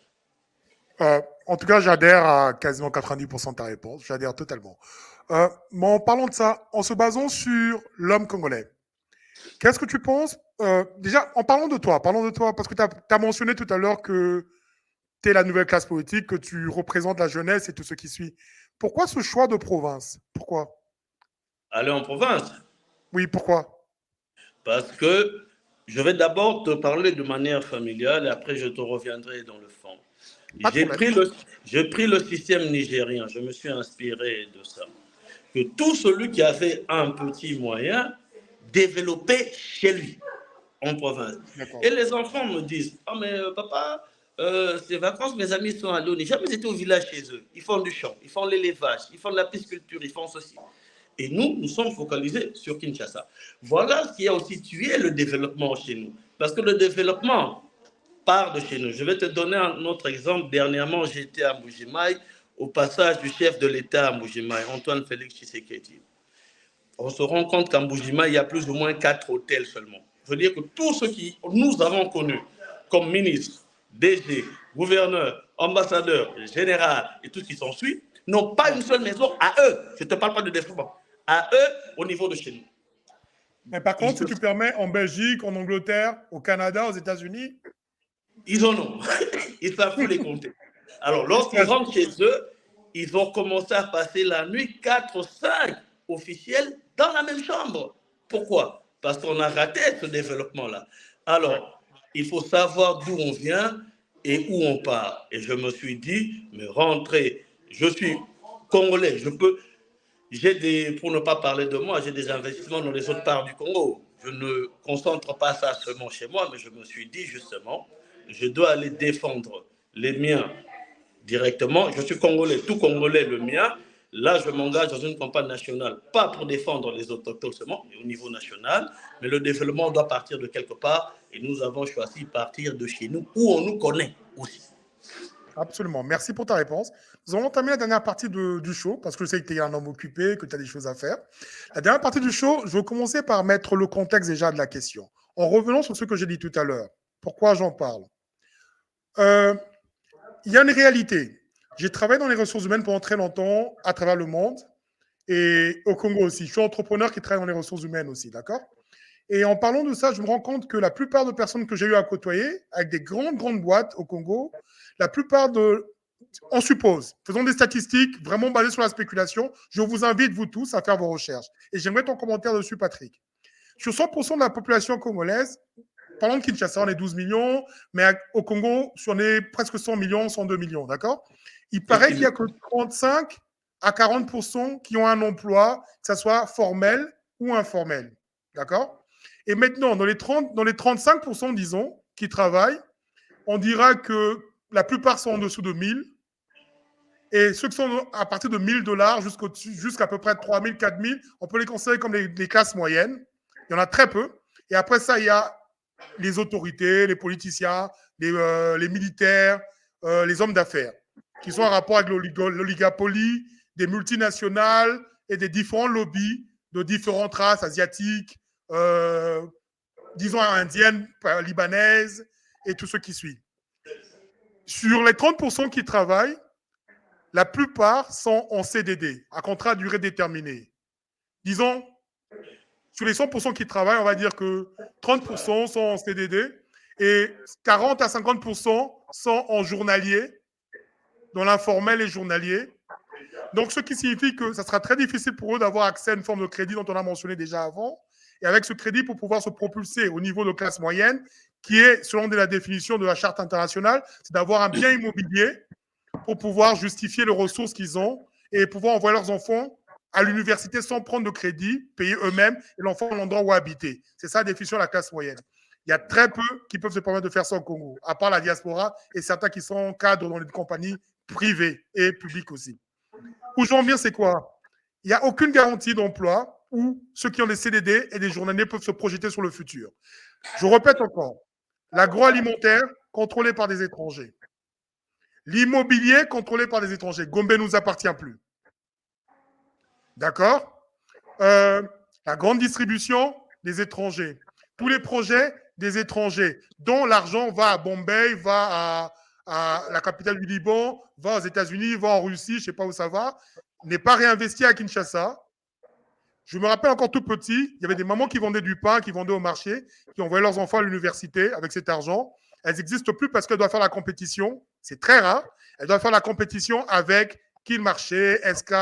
En tout cas, j'adhère à quasiment 90% de ta réponse. J'adhère totalement. Mais en parlant de ça, en se basant sur l'homme congolais, qu'est-ce que tu penses déjà, en parlant de toi, parce que tu as mentionné tout à l'heure que tu es la nouvelle classe politique, que tu représentes la jeunesse et tout ce qui suit. Pourquoi ce choix de province? Pourquoi? Aller en province? Oui, pourquoi? Parce que je vais d'abord te parler de manière familiale et après je te reviendrai dans le fond. J'ai pris le système nigérien, je me suis inspiré de ça. Que tout celui qui avait un petit moyen développait chez lui, en province. Et les enfants me disent, « Ah, mais papa, ces vacances, mes amis sont allés au Niger, mais ils étaient au village chez eux. Ils font du champ, ils font l'élevage, ils font de la pisciculture, ils font ceci. » Et nous sommes focalisés sur Kinshasa. Voilà ce qui a aussi tué le développement chez nous. Parce que le développement part de chez nous. Je vais te donner un autre exemple. Dernièrement, j'étais à Mbujimaï, au passage du chef de l'État à Mbujimaï, Antoine Félix Tshisekedi. On se rend compte qu'à Mbujimaï, il y a plus ou moins 4 hôtels seulement. Je veux dire que tous ceux qui nous avons connus comme ministres, DG, gouverneurs, ambassadeurs, généraux et tout ce qui s'ensuit, n'ont pas une seule maison à eux. Je ne te parle pas de développement. À eux, au niveau de chez nous. Mais par contre, si tu permets, en Belgique, en Angleterre, au Canada, aux États-Unis, ils en ont. Ils savent tous les compter. Alors, lorsqu'ils rentrent chez eux, ils ont commencé à passer la nuit 4 ou 5 officiels dans la même chambre. Pourquoi? Parce qu'on a raté ce développement-là. Alors, il faut savoir d'où on vient et où on part. Et je me suis dit, mais rentrer, je suis congolais, pour ne pas parler de moi, j'ai des investissements dans les autres parts du Congo. Je ne concentre pas ça seulement chez moi, mais je me suis dit justement, je dois aller défendre les miens directement. Je suis congolais, tout congolais le mien. Là, je m'engage dans une campagne nationale, pas pour défendre les autochtones seulement, mais au niveau national. Mais le développement doit partir de quelque part et nous avons choisi de partir de chez nous, où on nous connaît aussi. Absolument. Merci pour ta réponse. Nous allons entamer la dernière partie du show, parce que je sais que tu es un homme occupé, que tu as des choses à faire. La dernière partie du show, je vais commencer par mettre le contexte déjà de la question. En revenant sur ce que j'ai dit tout à l'heure, pourquoi j'en parle? Il y a une réalité. J'ai travaillé dans les ressources humaines pendant très longtemps à travers le monde et au Congo aussi. Je suis entrepreneur qui travaille dans les ressources humaines aussi, d'accord? Et en parlant de ça, je me rends compte que la plupart de personnes que j'ai eu à côtoyer, avec des grandes boîtes au Congo, la plupart on suppose, faisons des statistiques vraiment basées sur la spéculation. Je vous invite, vous tous, à faire vos recherches. Et j'aimerais ton commentaire dessus, Patrick. Sur 100% de la population congolaise, parlons de Kinshasa, on est 12 millions, mais au Congo, on est presque 100 millions, 102 millions, d'accord? Il paraît qu'il n'y a que 35 à 40% qui ont un emploi, que ce soit formel ou informel, d'accord? Et maintenant, dans les 35%, disons, qui travaillent, on dira que la plupart sont en dessous de 1000. Et ceux qui sont à partir de $1000 jusqu'à peu près 3000, 4000, on peut les considérer comme les classes moyennes. Il y en a très peu. Et après ça, il y a les autorités, les politiciens, les militaires, les hommes d'affaires, qui sont en rapport avec l'oligopoly des multinationales et des différents lobbies de différentes races asiatiques, disons indiennes, libanaises, et tout ce qui suit. Sur les 30% qui travaillent, la plupart sont en CDD, à contrat à durée déterminée. Disons, sur les 100% qui travaillent, on va dire que 30% sont en CDD et 40 à 50% sont en journalier, dans l'informel et journalier. Donc, ce qui signifie que ça sera très difficile pour eux d'avoir accès à une forme de crédit dont on a mentionné déjà avant. Et avec ce crédit, pour pouvoir se propulser au niveau de classe moyenne, qui est, selon la définition de la charte internationale, c'est d'avoir un bien immobilier pour pouvoir justifier les ressources qu'ils ont et pouvoir envoyer leurs enfants à l'université sans prendre de crédit, payer eux-mêmes et l'enfant à l'endroit où habiter. C'est ça la définition de la classe moyenne. Il y a très peu qui peuvent se permettre de faire ça au Congo, à part la diaspora et certains qui sont cadres dans les compagnies privées et publiques aussi. Où j'en viens, c'est quoi? Il n'y a aucune garantie d'emploi où ceux qui ont des CDD et des journaliers peuvent se projeter sur le futur. Je répète encore, l'agroalimentaire contrôlé par des étrangers. L'immobilier contrôlé par des étrangers. Gombe ne nous appartient plus. D'accord? La grande distribution, des étrangers. Tous les projets, des étrangers, dont l'argent va à Bombay, va à la capitale du Liban, va aux États-Unis, va en Russie, je ne sais pas où ça va, n'est pas réinvesti à Kinshasa. Je me rappelle encore tout petit, il y avait des mamans qui vendaient du pain, qui vendaient au marché, qui envoyaient leurs enfants à l'université avec cet argent. Elles n'existent plus parce qu'elles doivent faire la compétition. C'est très rare. Elles doivent faire la compétition avec Kilmarché, SK,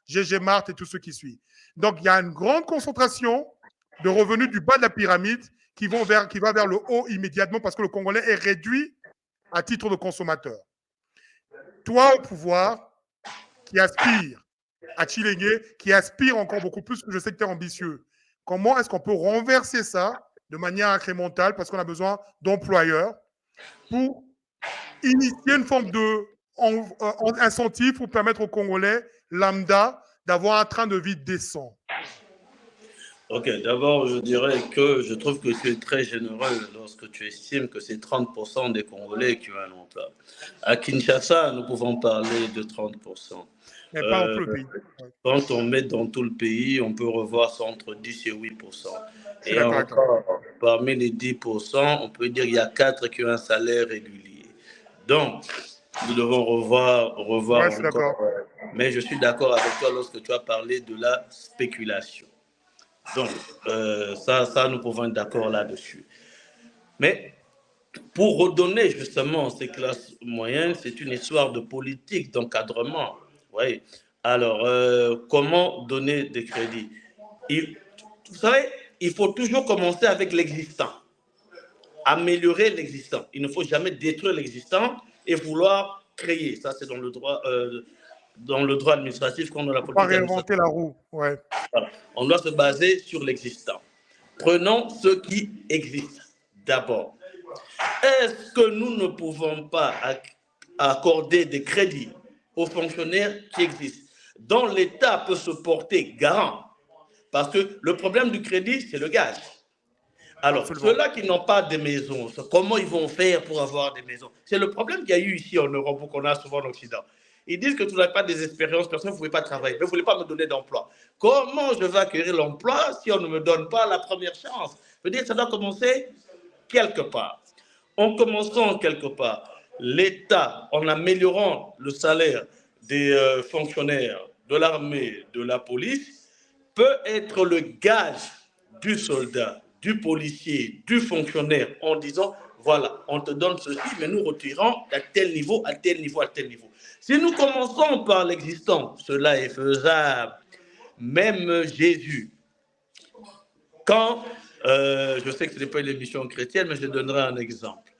GG Mart et tout ce qui suit. Donc, il y a une grande concentration de revenus du bas de la pyramide qui va vers le haut immédiatement parce que le Congolais est réduit à titre de consommateur. Toi, au pouvoir, qui aspire à Chilengue, qui aspire encore beaucoup plus, que je sais que tu es ambitieux, comment est-ce qu'on peut renverser ça de manière incrémentale parce qu'on a besoin d'employeurs pour initier une forme de incentive pour permettre aux Congolais lambda d'avoir un train de vie décent? Ok, d'abord, je dirais que je trouve que tu es très généreux lorsque tu estimes que c'est 30% des Congolais qui ont un emploi. À Kinshasa, nous pouvons parler de 30%. Mais pas dans tout le pays. Quand on met dans tout le pays, on peut revoir ça entre 10 et 8%. Et encore, parmi les 10%, on peut dire qu'il y a 4 qui ont un salaire régulier. Donc, nous devons revoir ouais, encore. Mais je suis d'accord avec toi lorsque tu as parlé de la spéculation. Donc, ça, nous pouvons être d'accord là-dessus. Mais pour redonner justement ces classes moyennes, c'est une histoire de politique, d'encadrement. Oui. Alors, comment donner des crédits? Vous savez, il faut toujours commencer avec l'existant. Améliorer l'existant. Il ne faut jamais détruire l'existant et vouloir créer. Ça, c'est dans le droit administratif qu'on a la politique. Pas réinventer la roue. Ouais. Voilà. On doit se baser sur l'existant. Prenons ce qui existe d'abord. Est-ce que nous ne pouvons pas accorder des crédits aux fonctionnaires qui existent, dont l'État peut se porter garant? Parce que le problème du crédit, c'est le gage. Alors, ceux-là qui n'ont pas de maisons, comment ils vont faire pour avoir des maisons? C'est le problème qu'il y a eu ici en Europe, ou qu'on a souvent en Occident. Ils disent que tu n'as pas des expériences, personne ne pouvait pas travailler, mais vous ne voulez pas me donner d'emploi. Comment je vais acquérir l'emploi si on ne me donne pas la première chance? Je veux dire, ça doit commencer quelque part. En commençant quelque part, l'État, en améliorant le salaire des fonctionnaires de l'armée, de la police, peut être le gage du soldat, du policier, du fonctionnaire, en disant, voilà, on te donne ceci, mais nous retirons à tel niveau, à tel niveau, à tel niveau. Si nous commençons par l'existant, cela est faisable. Même Jésus, quand, je sais que ce n'est pas une émission chrétienne, mais je donnerai un exemple.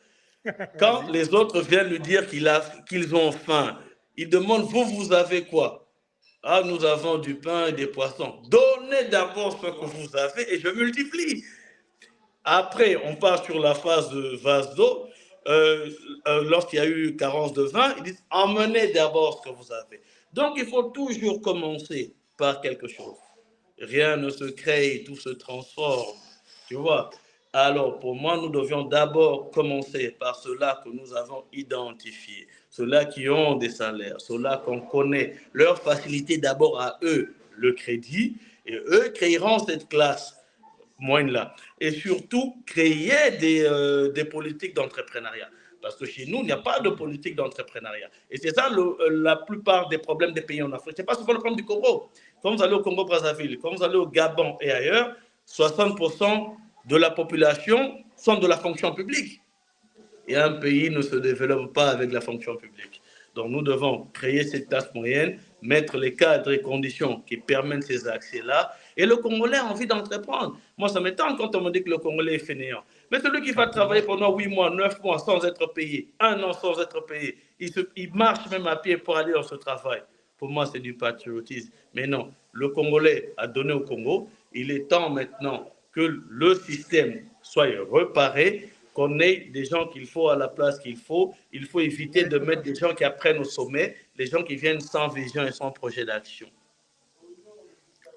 Quand les autres viennent lui dire qu'ils ont faim, ils demandent, vous avez quoi? Ah, nous avons du pain et des poissons. Donnez d'abord ce que vous avez et je multiplie. Après, on part sur la phase de vase d'eau. Lorsqu'il y a eu carence de vin, ils disent emmenez d'abord ce que vous avez. Donc, il faut toujours commencer par quelque chose. Rien ne se crée, tout se transforme. Tu vois? Alors, pour moi, nous devions d'abord commencer par ceux-là que nous avons identifiés, ceux-là qui ont des salaires, ceux-là qu'on connaît, leur faciliter d'abord à eux le crédit, et eux créeront cette classe moyenne-là. Et surtout, créer des politiques d'entrepreneuriat. Parce que chez nous, il n'y a pas de politique d'entrepreneuriat. Et c'est ça la plupart des problèmes des pays en Afrique. Ce n'est pas seulement le problème du Congo. Quand vous allez au Congo-Brazzaville, quand vous allez au Gabon et ailleurs, 60% de la population sont de la fonction publique. Et un pays ne se développe pas avec la fonction publique. Donc nous devons créer cette classe moyenne, mettre les cadres et conditions qui permettent ces accès-là. Et le Congolais a envie d'entreprendre. Moi, ça m'étonne quand on me dit que le Congolais est fainéant. Mais celui qui va travailler pendant 8 mois, 9 mois sans être payé, 1 an sans être payé, il marche même à pied pour aller dans ce travail. Pour moi, c'est du patriotisme. Mais non, le Congolais a donné au Congo. Il est temps maintenant que le système soit réparé, qu'on ait des gens qu'il faut à la place qu'il faut. Il faut éviter de mettre des gens qui apprennent au sommet, les gens qui viennent sans vision et sans projet d'action.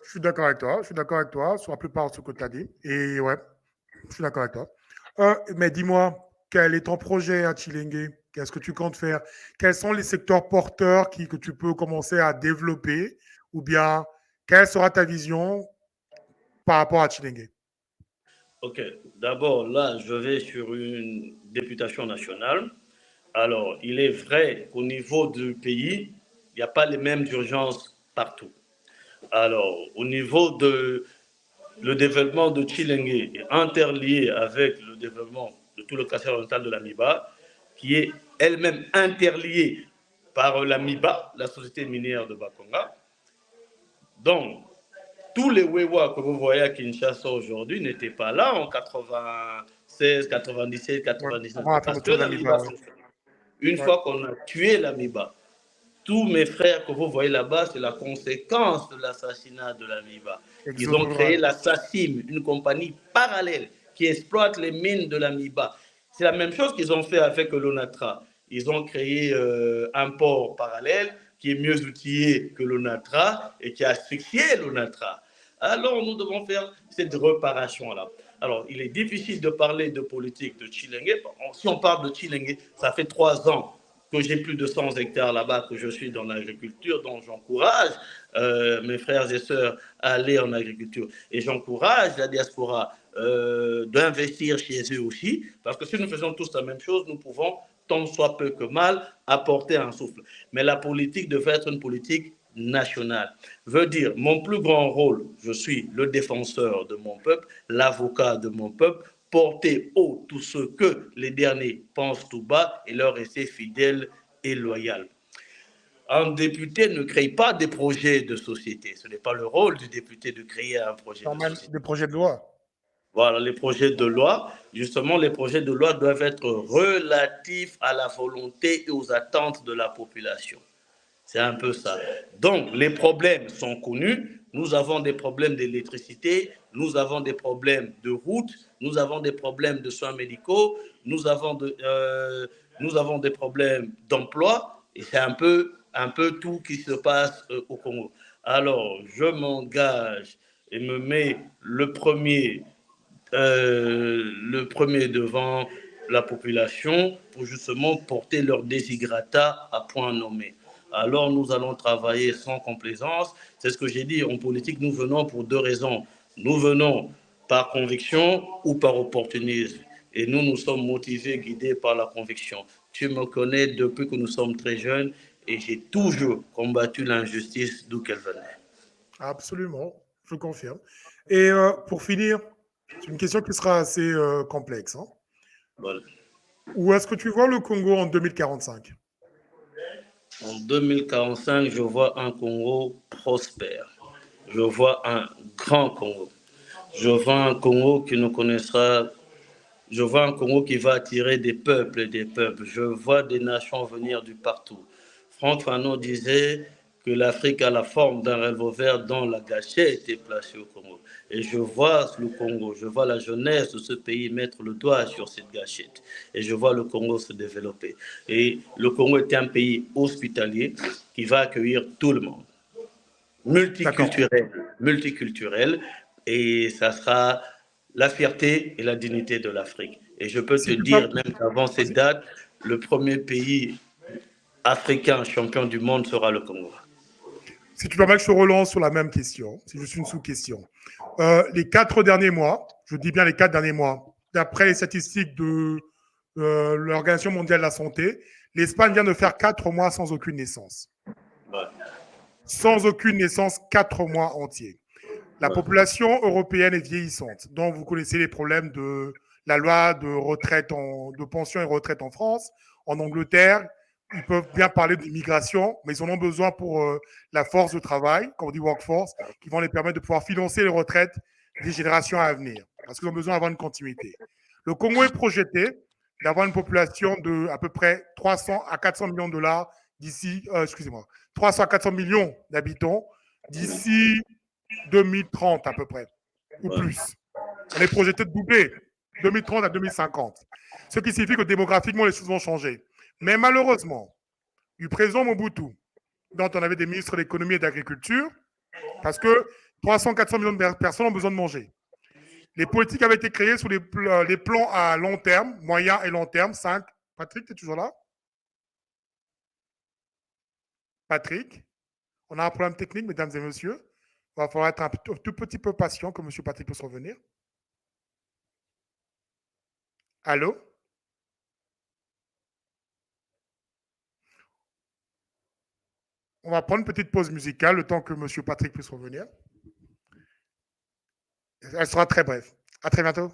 Je suis d'accord avec toi. Je suis d'accord avec toi sur la plupart de ce que tu as dit. Et ouais, je suis d'accord avec toi. Mais dis-moi, quel est ton projet à Chilenge? Qu'est-ce que tu comptes faire? Quels sont les secteurs porteurs que tu peux commencer à développer? Ou bien, quelle sera ta vision par rapport à Chilenge? Ok, d'abord, là, je vais sur une députation nationale. Alors, il est vrai qu'au niveau du pays, il n'y a pas les mêmes urgences partout. Alors, au niveau de le développement de Chilenge est interlié avec le développement de tout le quartier oriental de l'Amiba, qui est elle-même interliée par l'Amiba, la société minière de Bakonga. Donc, tous les Wewa que vous voyez à Kinshasa aujourd'hui n'étaient pas là en 96, 97, 99. Ouais, Parce que l'Amiba, une fois qu'on a tué l'Amiba, tous mes frères que vous voyez là-bas, c'est la conséquence de l'assassinat de l'Amiba. Ils ont créé la SACIM, une compagnie parallèle qui exploite les mines de l'Amiba. C'est la même chose qu'ils ont fait avec l'ONATRA. Ils ont créé un port parallèle qui est mieux outillé que l'ONATRA et qui a asphyxié l'ONATRA. Alors, nous devons faire cette réparation-là. Alors, il est difficile de parler de politique de Chilenge. Si on parle de Chilenge, ça fait 3 ans que j'ai plus de 100 hectares là-bas, que je suis dans l'agriculture, donc j'encourage mes frères et sœurs à aller en agriculture. Et j'encourage la diaspora d'investir chez eux aussi, parce que si nous faisons tous la même chose, nous pouvons, tant soit peu que mal, apporter un souffle. Mais la politique devrait être une politique nationale. Veut dire, mon plus grand rôle, je suis le défenseur de mon peuple, l'avocat de mon peuple, porter haut tout ce que les derniers pensent tout bas et leur rester fidèle et loyal. Un député ne crée pas des projets de société. Ce n'est pas le rôle du député de créer un projet de société. Des projets de loi. Voilà, les projets de loi. Justement, les projets de loi doivent être relatifs à la volonté et aux attentes de la population. C'est un peu ça. Donc, les problèmes sont connus. Nous avons des problèmes d'électricité, nous avons des problèmes de route, nous avons des problèmes de soins médicaux, nous avons des problèmes d'emploi, et c'est un peu tout qui se passe au Congo. Alors, je m'engage et me mets le premier devant la population pour justement porter leur desiderata à point nommé. Alors nous allons travailler sans complaisance. C'est ce que j'ai dit, en politique, nous venons pour 2 raisons. Nous venons par conviction ou par opportunisme. Et nous sommes motivés, guidés par la conviction. Tu me connais depuis que nous sommes très jeunes et j'ai toujours combattu l'injustice d'où qu'elle venait. Absolument, je confirme. Et pour finir, c'est une question qui sera assez complexe. Hein. Voilà. Où est-ce que tu vois le Congo en 2045? En 2045, je vois un Congo prospère. Je vois un grand Congo. Je vois un Congo qui nous connaissera. Je vois un Congo qui va attirer des peuples et des peuples. Je vois des nations venir du partout. Franck Fanon disait que l'Afrique a la forme d'un revolver dont la gâchette est placée au Congo. Et je vois le Congo, je vois la jeunesse de ce pays mettre le doigt sur cette gâchette. Et je vois le Congo se développer. Et le Congo est un pays hospitalier qui va accueillir tout le monde. Multiculturel. Et ça sera la fierté et la dignité de l'Afrique. Et je peux te dire, même qu'avant cette date, le premier pays africain champion du monde sera le Congo. Si tu permets que je te relance sur la même question, c'est juste une sous-question. Les 4 derniers mois, je dis bien les 4 derniers mois, d'après les statistiques de l'Organisation mondiale de la santé, l'Espagne vient de faire 4 mois sans aucune naissance. Ouais. Sans aucune naissance, 4 mois entiers. La population européenne est vieillissante. Donc, vous connaissez les problèmes de la loi de retraite, de pension et retraite en France. En Angleterre, ils peuvent bien parler d'immigration, mais ils en ont besoin pour la force de travail, comme on dit workforce, qui vont les permettre de pouvoir financer les retraites des générations à venir, parce qu'ils ont besoin d'avoir une continuité. Le Congo est projeté d'avoir une population de à peu près 300 à 400 millions de dollars d'ici, 300 à 400 millions d'habitants d'ici 2030 à peu près, ou plus. On est projeté de doubler 2030 à 2050. Ce qui signifie que démographiquement, les choses vont changer. Mais malheureusement, du président Mobutu, dont on avait des ministres de l'économie et de l'agriculture, parce que 300-400 millions de personnes ont besoin de manger. Les politiques avaient été créées sous les plans à long terme, moyen et long terme. 5. Patrick, tu es toujours là? Patrick, on a un problème technique, mesdames et messieurs. Il va falloir être un tout petit peu patient que M. Patrick puisse revenir. Allô? On va prendre une petite pause musicale le temps que M. Patrick puisse revenir. Elle sera très brève. À très bientôt.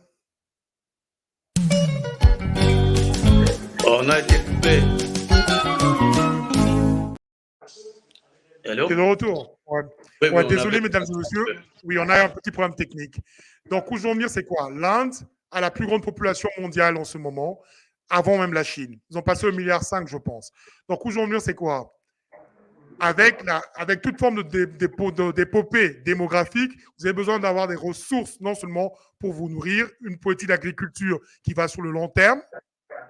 On a été coupé. Allô? T'es de retour. Ouais. Oui, Ouais, on désolé, avait- mesdames et messieurs. Oui, on a un petit problème technique. Donc, où je veux en venir, c'est quoi? L'Inde a la plus grande population mondiale en ce moment, avant même la Chine. Ils ont passé au 1,5 milliard, je pense. Donc, où je veux en venir, c'est quoi? Avec toute forme d'épopée démographique, vous avez besoin d'avoir des ressources, non seulement pour vous nourrir, une politique d'agriculture qui va sur le long terme,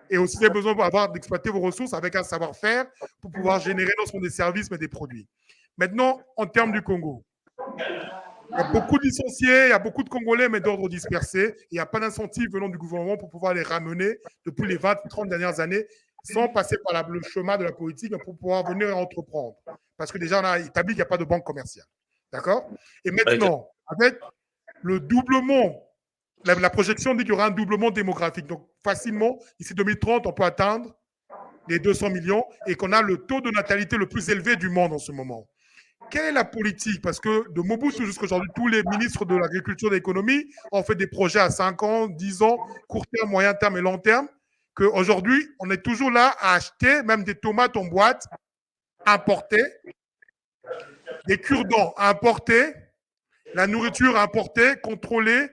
et aussi vous avez besoin d'exploiter vos ressources avec un savoir-faire pour pouvoir générer non seulement des services, mais des produits. Maintenant, en termes du Congo, il y a beaucoup de licenciés, il y a beaucoup de Congolais, mais d'ordre dispersé. Il n'y a pas d'incentive venant du gouvernement pour pouvoir les ramener depuis les 20-30 dernières années sans passer par le chemin de la politique, mais pour pouvoir venir et entreprendre. Parce que déjà, on a établi qu'il n'y a pas de banque commerciale. D'accord? Et maintenant, avec le doublement, la projection dit qu'il y aura un doublement démographique. Donc, facilement, d'ici 2030, on peut atteindre les 200 millions et qu'on a le taux de natalité le plus élevé du monde en ce moment. Quelle est la politique? Parce que de Mobutu jusqu'à aujourd'hui, tous les ministres de l'agriculture et de l'économie ont fait des projets à 5 ans, 10 ans, court terme, moyen terme et long terme, qu'aujourd'hui, on est toujours là à acheter même des tomates en boîte importées, des cure-dents importés, la nourriture importée, contrôlée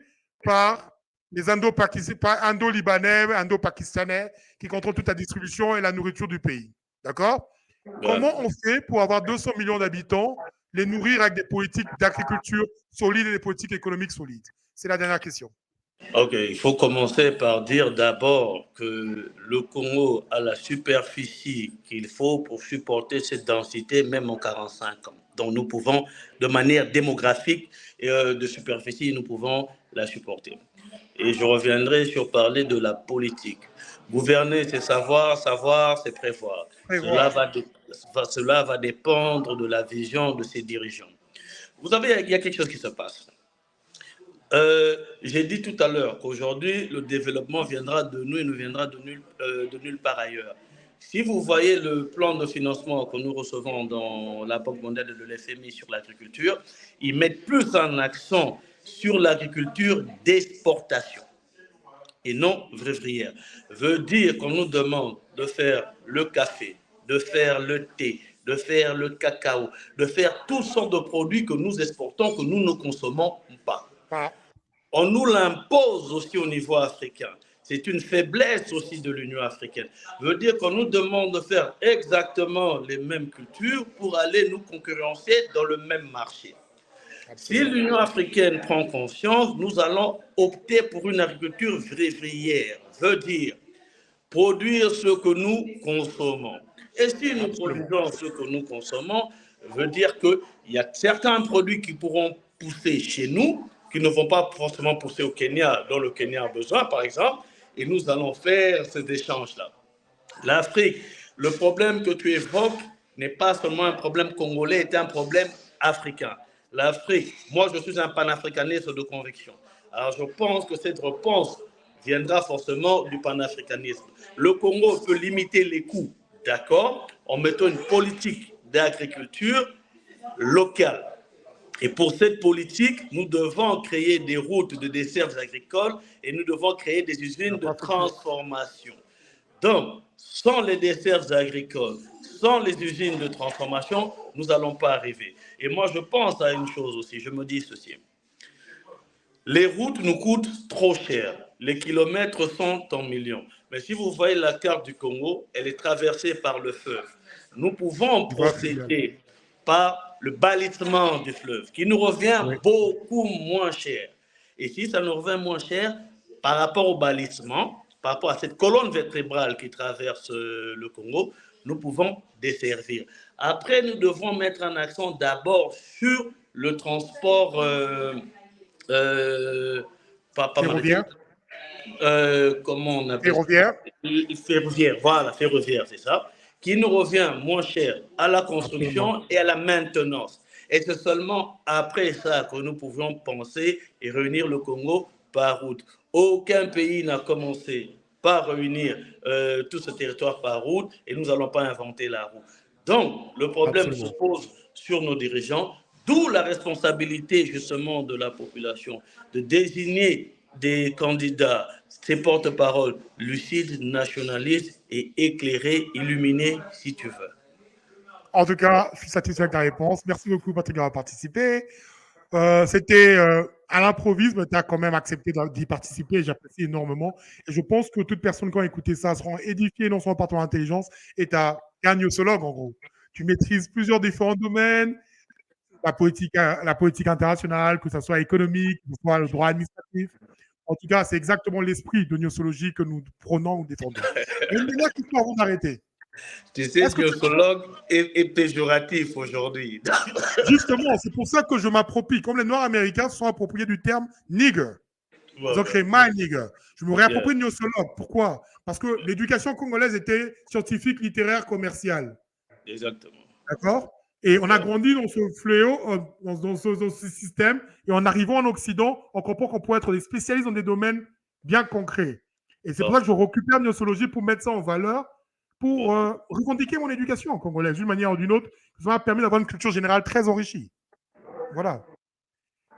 par les Indo-Libanais, Indo-Pakistanais, qui contrôlent toute la distribution et la nourriture du pays. D'accord? Comment on fait pour avoir 200 millions d'habitants, les nourrir avec des politiques d'agriculture solides et des politiques économiques solides? C'est la dernière question. Ok, il faut commencer par dire d'abord que le Congo a la superficie qu'il faut pour supporter cette densité, même en 45 ans. Donc nous pouvons, de manière démographique et de superficie, nous pouvons la supporter. Et je reviendrai sur parler de la politique. Gouverner, c'est savoir, savoir, c'est prévoir. Cela va dépendre de la vision de ses dirigeants. Vous savez, il y a quelque chose qui se passe. J'ai dit tout à l'heure qu'aujourd'hui, le développement viendra de nous et ne viendra de nulle part ailleurs. Si vous voyez le plan de financement que nous recevons dans la Banque mondiale et de l'FMI sur l'agriculture, ils mettent plus un accent sur l'agriculture d'exportation et non vivrière. Veut dire qu'on nous demande de faire le café, de faire le thé, de faire le cacao, de faire toutes sortes de produits que nous exportons, que nous ne consommons pas. On nous l'impose aussi au niveau africain. C'est une faiblesse aussi de l'Union africaine. Veut dire qu'on nous demande de faire exactement les mêmes cultures pour aller nous concurrencer dans le même marché. Si l'Union africaine prend conscience, nous allons opter pour une agriculture vivrière. Veut dire produire ce que nous consommons. Et si nous produisons ce que nous consommons, veut dire qu'il y a certains produits qui pourront pousser chez nous, qui ne vont pas forcément pousser au Kenya, dont le Kenya a besoin, par exemple, et nous allons faire ces échanges-là. L'Afrique, le problème que tu évoques n'est pas seulement un problème congolais, c'est un problème africain. L'Afrique, moi je suis un panafricaniste de conviction. Alors je pense que cette réponse viendra forcément du panafricanisme. Le Congo peut limiter les coûts, d'accord, en mettant une politique d'agriculture locale. Et pour cette politique, nous devons créer des routes de dessertes agricoles et nous devons créer des usines de transformation. Donc, sans les dessertes agricoles, sans les usines de transformation, nous n'allons pas arriver. Et moi, je pense à une chose aussi, je me dis ceci. Les routes nous coûtent trop cher. Les kilomètres sont en millions. Mais si vous voyez la carte du Congo, elle est traversée par le fleuve. Nous pouvons procéder par le balisement du fleuve, qui nous revient beaucoup moins cher. Et si ça nous revient moins cher, par rapport au balisement, par rapport à cette colonne vertébrale qui traverse le Congo, nous pouvons desservir. Après, nous devons mettre un accent d'abord sur le transport ferroviaire. Comment on appelle ferroviaire. Ferroviaire, voilà, ferroviaire, c'est ça, qui nous revient moins cher à la construction et à la maintenance. Et c'est seulement après ça que nous pouvons penser et réunir le Congo par route. Aucun pays n'a commencé par réunir tout ce territoire par route et nous n'allons pas inventer la roue. Donc, le problème se pose sur nos dirigeants, d'où la responsabilité justement de la population de désigner des candidats, ces porte-paroles lucides, nationalistes et éclairés, illuminés, si tu veux. En tout cas, je suis satisfait avec ta réponse. Merci beaucoup, Patrick, d'avoir participé. C'était à l'improviste, mais tu as quand même accepté d'y participer. J'apprécie énormément. Et je pense que toute personne qui a écouté ça sera édifiée non seulement par ton intelligence, et tu as un newsologue, en gros. Tu maîtrises plusieurs différents domaines, la politique internationale, que ce soit économique, que ce soit le droit administratif. En tout cas, c'est exactement l'esprit de newsologie que nous prenons ou défendons. Une dernière question avant d'arrêter. Tu sais, newsologue est péjoratif aujourd'hui. Justement, c'est pour ça que je m'approprie. Comme les Noirs américains se sont appropriés du terme nigger. Ils ont créé my nigger. Je me réapproprie de newsologue. Pourquoi? Parce que l'éducation congolaise était scientifique, littéraire, commerciale. Exactement. D'accord? Et on a grandi dans ce fléau, dans ce système. Et en arrivant en Occident, on comprend qu'on peut être des spécialistes dans des domaines bien concrets. Et c'est pour ça que je récupère newsologie pour mettre ça en valeur, pour revendiquer mon éducation congolaise d'une manière ou d'une autre. Ça m'a permis d'avoir une culture générale très enrichie. Voilà.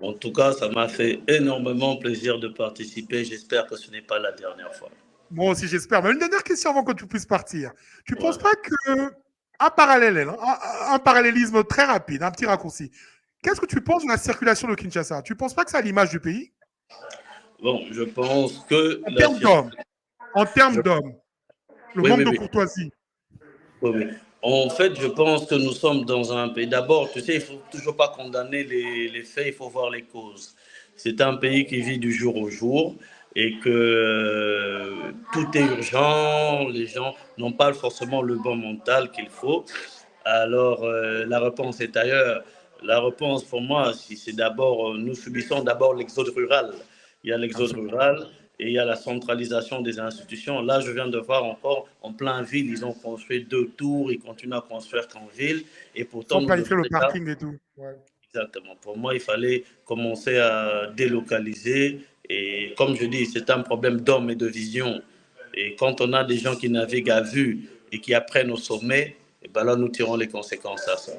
En tout cas, ça m'a fait énormément plaisir de participer. J'espère que ce n'est pas la dernière fois. Moi aussi, j'espère. Mais une dernière question avant que tu puisses partir. Tu ne penses pas qu'un parallélisme très rapide, un petit raccourci, qu'est-ce que tu penses de la circulation de Kinshasa? Tu ne penses pas que c'est à l'image du pays? Bon, je pense que... En termes d'hommes, le manque de courtoisie. Oui. En fait, je pense que nous sommes dans un pays... D'abord, tu sais, il ne faut toujours pas condamner les faits, il faut voir les causes. C'est un pays qui vit du jour au jour et que tout est urgent, les gens n'ont pas forcément le bon mental qu'il faut. Alors, la réponse est ailleurs. La réponse, pour moi, c'est d'abord... Nous subissons d'abord l'exode rural. Il y a l'exode rural et il y a la centralisation des institutions. Là, je viens de voir encore, en plein ville, ils ont construit 2 tours, ils continuent à construire qu'en ville. Et pourtant, sans planifier le parking et tout. Ouais. Exactement. Pour moi, il fallait commencer à délocaliser. Et comme je dis, c'est un problème d'homme et de vision. Et quand on a des gens qui naviguent à vue et qui apprennent au sommet, et ben là, nous tirons les conséquences à ça.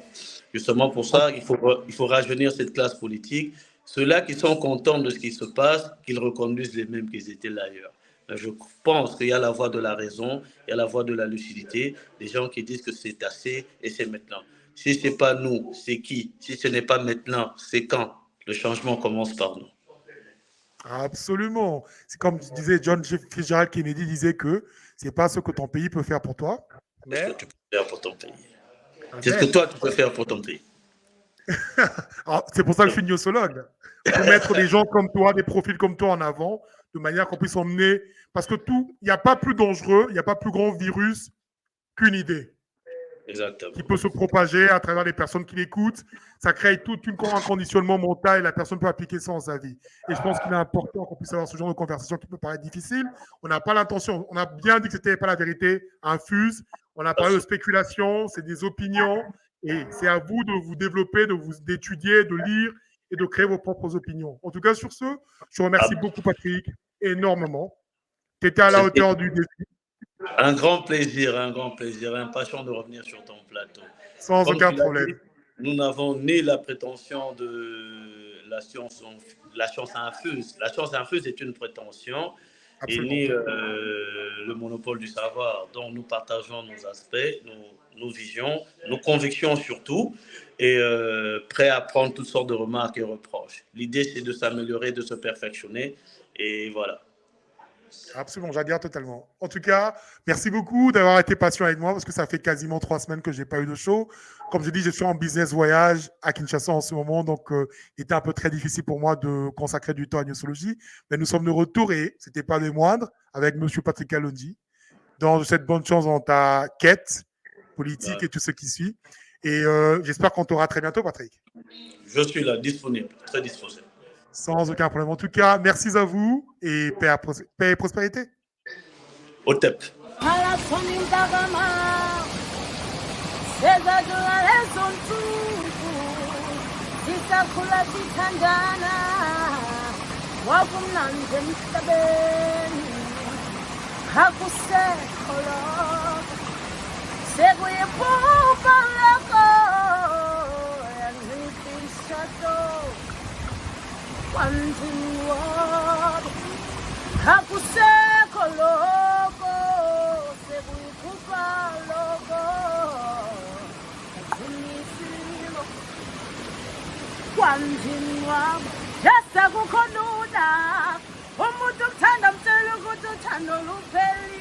Justement pour ça, il faut rajeunir cette classe politique. Ceux-là qui sont contents de ce qui se passe, qu'ils reconduisent les mêmes qu'ils étaient là ailleurs. Je pense qu'il y a la voie de la raison, il y a la voie de la lucidité, des gens qui disent que c'est assez et c'est maintenant. Si ce n'est pas nous, c'est qui? Si ce n'est pas maintenant, c'est quand? Le changement commence par nous. Absolument. C'est comme disait John Fitzgerald Kennedy, disait que ce n'est pas ce que ton pays peut faire pour toi. Mais... Qu'est-ce que tu peux faire pour ton pays? Qu'est-ce que toi, tu peux faire pour ton pays? C'est pour ça que je suis newsologue. Pour mettre des gens comme toi, des profils comme toi en avant, de manière qu'on puisse emmener... Parce que il n'y a pas plus dangereux, il n'y a pas plus grand virus qu'une idée. Exactement. Qui peut se propager à travers les personnes qui l'écoutent. Ça crée tout un conditionnement mental et la personne peut appliquer ça dans sa vie. Et je pense qu'il est important qu'on puisse avoir ce genre de conversation qui peut paraître difficile. On n'a pas l'intention, on a bien dit que ce n'était pas la vérité infuse. On a parlé de spéculation, c'est des opinions. Et c'est à vous de vous développer, d'étudier, de lire et de créer vos propres opinions. En tout cas, sur ce, je remercie beaucoup Patrick, énormément. Tu étais à la C'était hauteur du défi, un grand plaisir, impatient de revenir sur ton plateau. sans Comme aucun tu l'as dit, problème. nous n'avons ni la prétention de la science infuse. La science infuse est une prétention et Absolument. ni le monopole du savoir. Donc nous partageons nos aspects, nos visions, nos convictions surtout, et prêts à prendre toutes sortes de remarques et reproches. L'idée, c'est de s'améliorer, de se perfectionner, et voilà. Absolument, j'adhère totalement. En tout cas, merci beaucoup d'avoir été patient avec moi parce que ça fait quasiment 3 semaines que je n'ai pas eu de show. Comme je dis, je suis en business voyage à Kinshasa en ce moment, donc il était un peu très difficile pour moi de consacrer du temps à Newsology. Mais nous sommes de retour et ce n'était pas des moindres avec M. Patrick Alondi dans cette bonne chance dans ta quête politique et tout ce qui suit. Et j'espère qu'on t'aura très bientôt, Patrick. Je suis là, disponible, très disposé. Sans aucun problème. En tout cas, merci à vous et paix et prospérité. Au TEP. Hakusekho lokho sekuyikhupha lokho azimisilo kwanjini wami yase kukhona umuntu ukuthanda mtshela ukuthi uthando lupheli